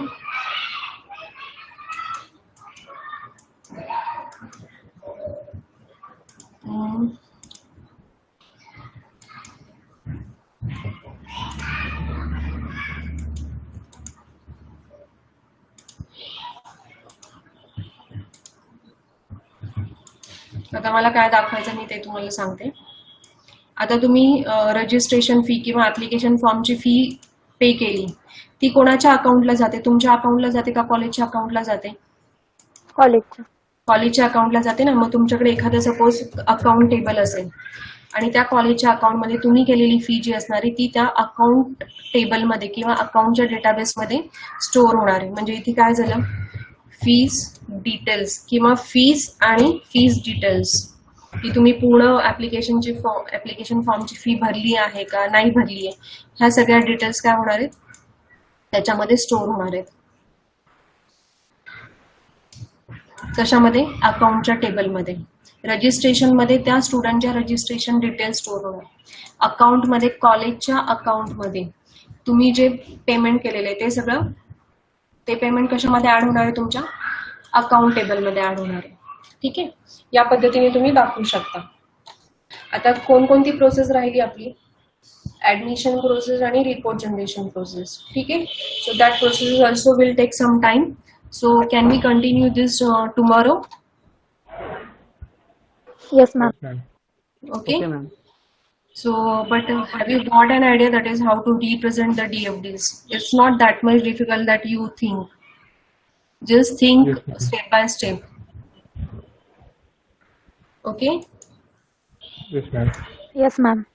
Speaker 1: आता मला काय दाखवायचं मी ते तुम्हाला सांगते. आता तुम्ही रजिस्ट्रेशन फी किंवा ऍप्लिकेशन फॉर्मची फी पे केली, ती कोणाच्या अकाउंटला जाते? तुमच्या अकाउंटला जाते का कॉलेजच्या अकाउंटला जाते? कॉलेजच्या अकाउंटला जाते ना. मग तुमच्याकडे एखादं सपोज अकाउंट टेबल असेल आणि त्या कॉलेजच्या अकाउंटमध्ये तुम्ही केलेली फी जी असणार आहे ती त्या अकाउंट टेबलमध्ये किंवा अकाउंटच्या डेटाबेसमध्ये स्टोअर होणार आहे. म्हणजे इथे काय झालं? फीज डिटेल्स किंवा फीज आणि फीज डिटेल्स, की तुम्ही पूर्ण ऍप्लिकेशन फॉर्मची फी भरली आहे का नाही भरली आहे, ह्या सगळ्या डिटेल्स काय होणार आहेत? त्याच्यामध्ये स्टोअर होणार आहेत. कशामध्ये? अकाउंटच्या टेबलमध्ये. रजिस्ट्रेशनमध्ये त्या स्टुडंटच्या रजिस्ट्रेशन डिटेल्स स्टोअर होणार. अकाउंटमध्ये, कॉलेजच्या अकाउंटमध्ये तुम्ही जे पेमेंट केलेले ते सगळं, ते पेमेंट कशामध्ये ऍड होणार आहे? तुमच्या अकाउंट टेबलमध्ये ऍड होणार आहे. ठीक आहे, या पद्धतीने तुम्ही दाखवू शकता. आता कोणकोणती प्रोसेस राहिली आपली? ऍडमिशन प्रोसेस आणि रिपोर्ट जनरेशन प्रोसेस. ठीक आहे, so that process also will take some time. So can we continue this tomorrow?
Speaker 3: Yes, ma'am.
Speaker 1: Okay, ma'am. So, but have you got an idea that is how to represent the DFDs? It's not that much difficult that you think. Just think step by step. Okay?
Speaker 2: Yes, ma'am.
Speaker 3: Yes, ma'am.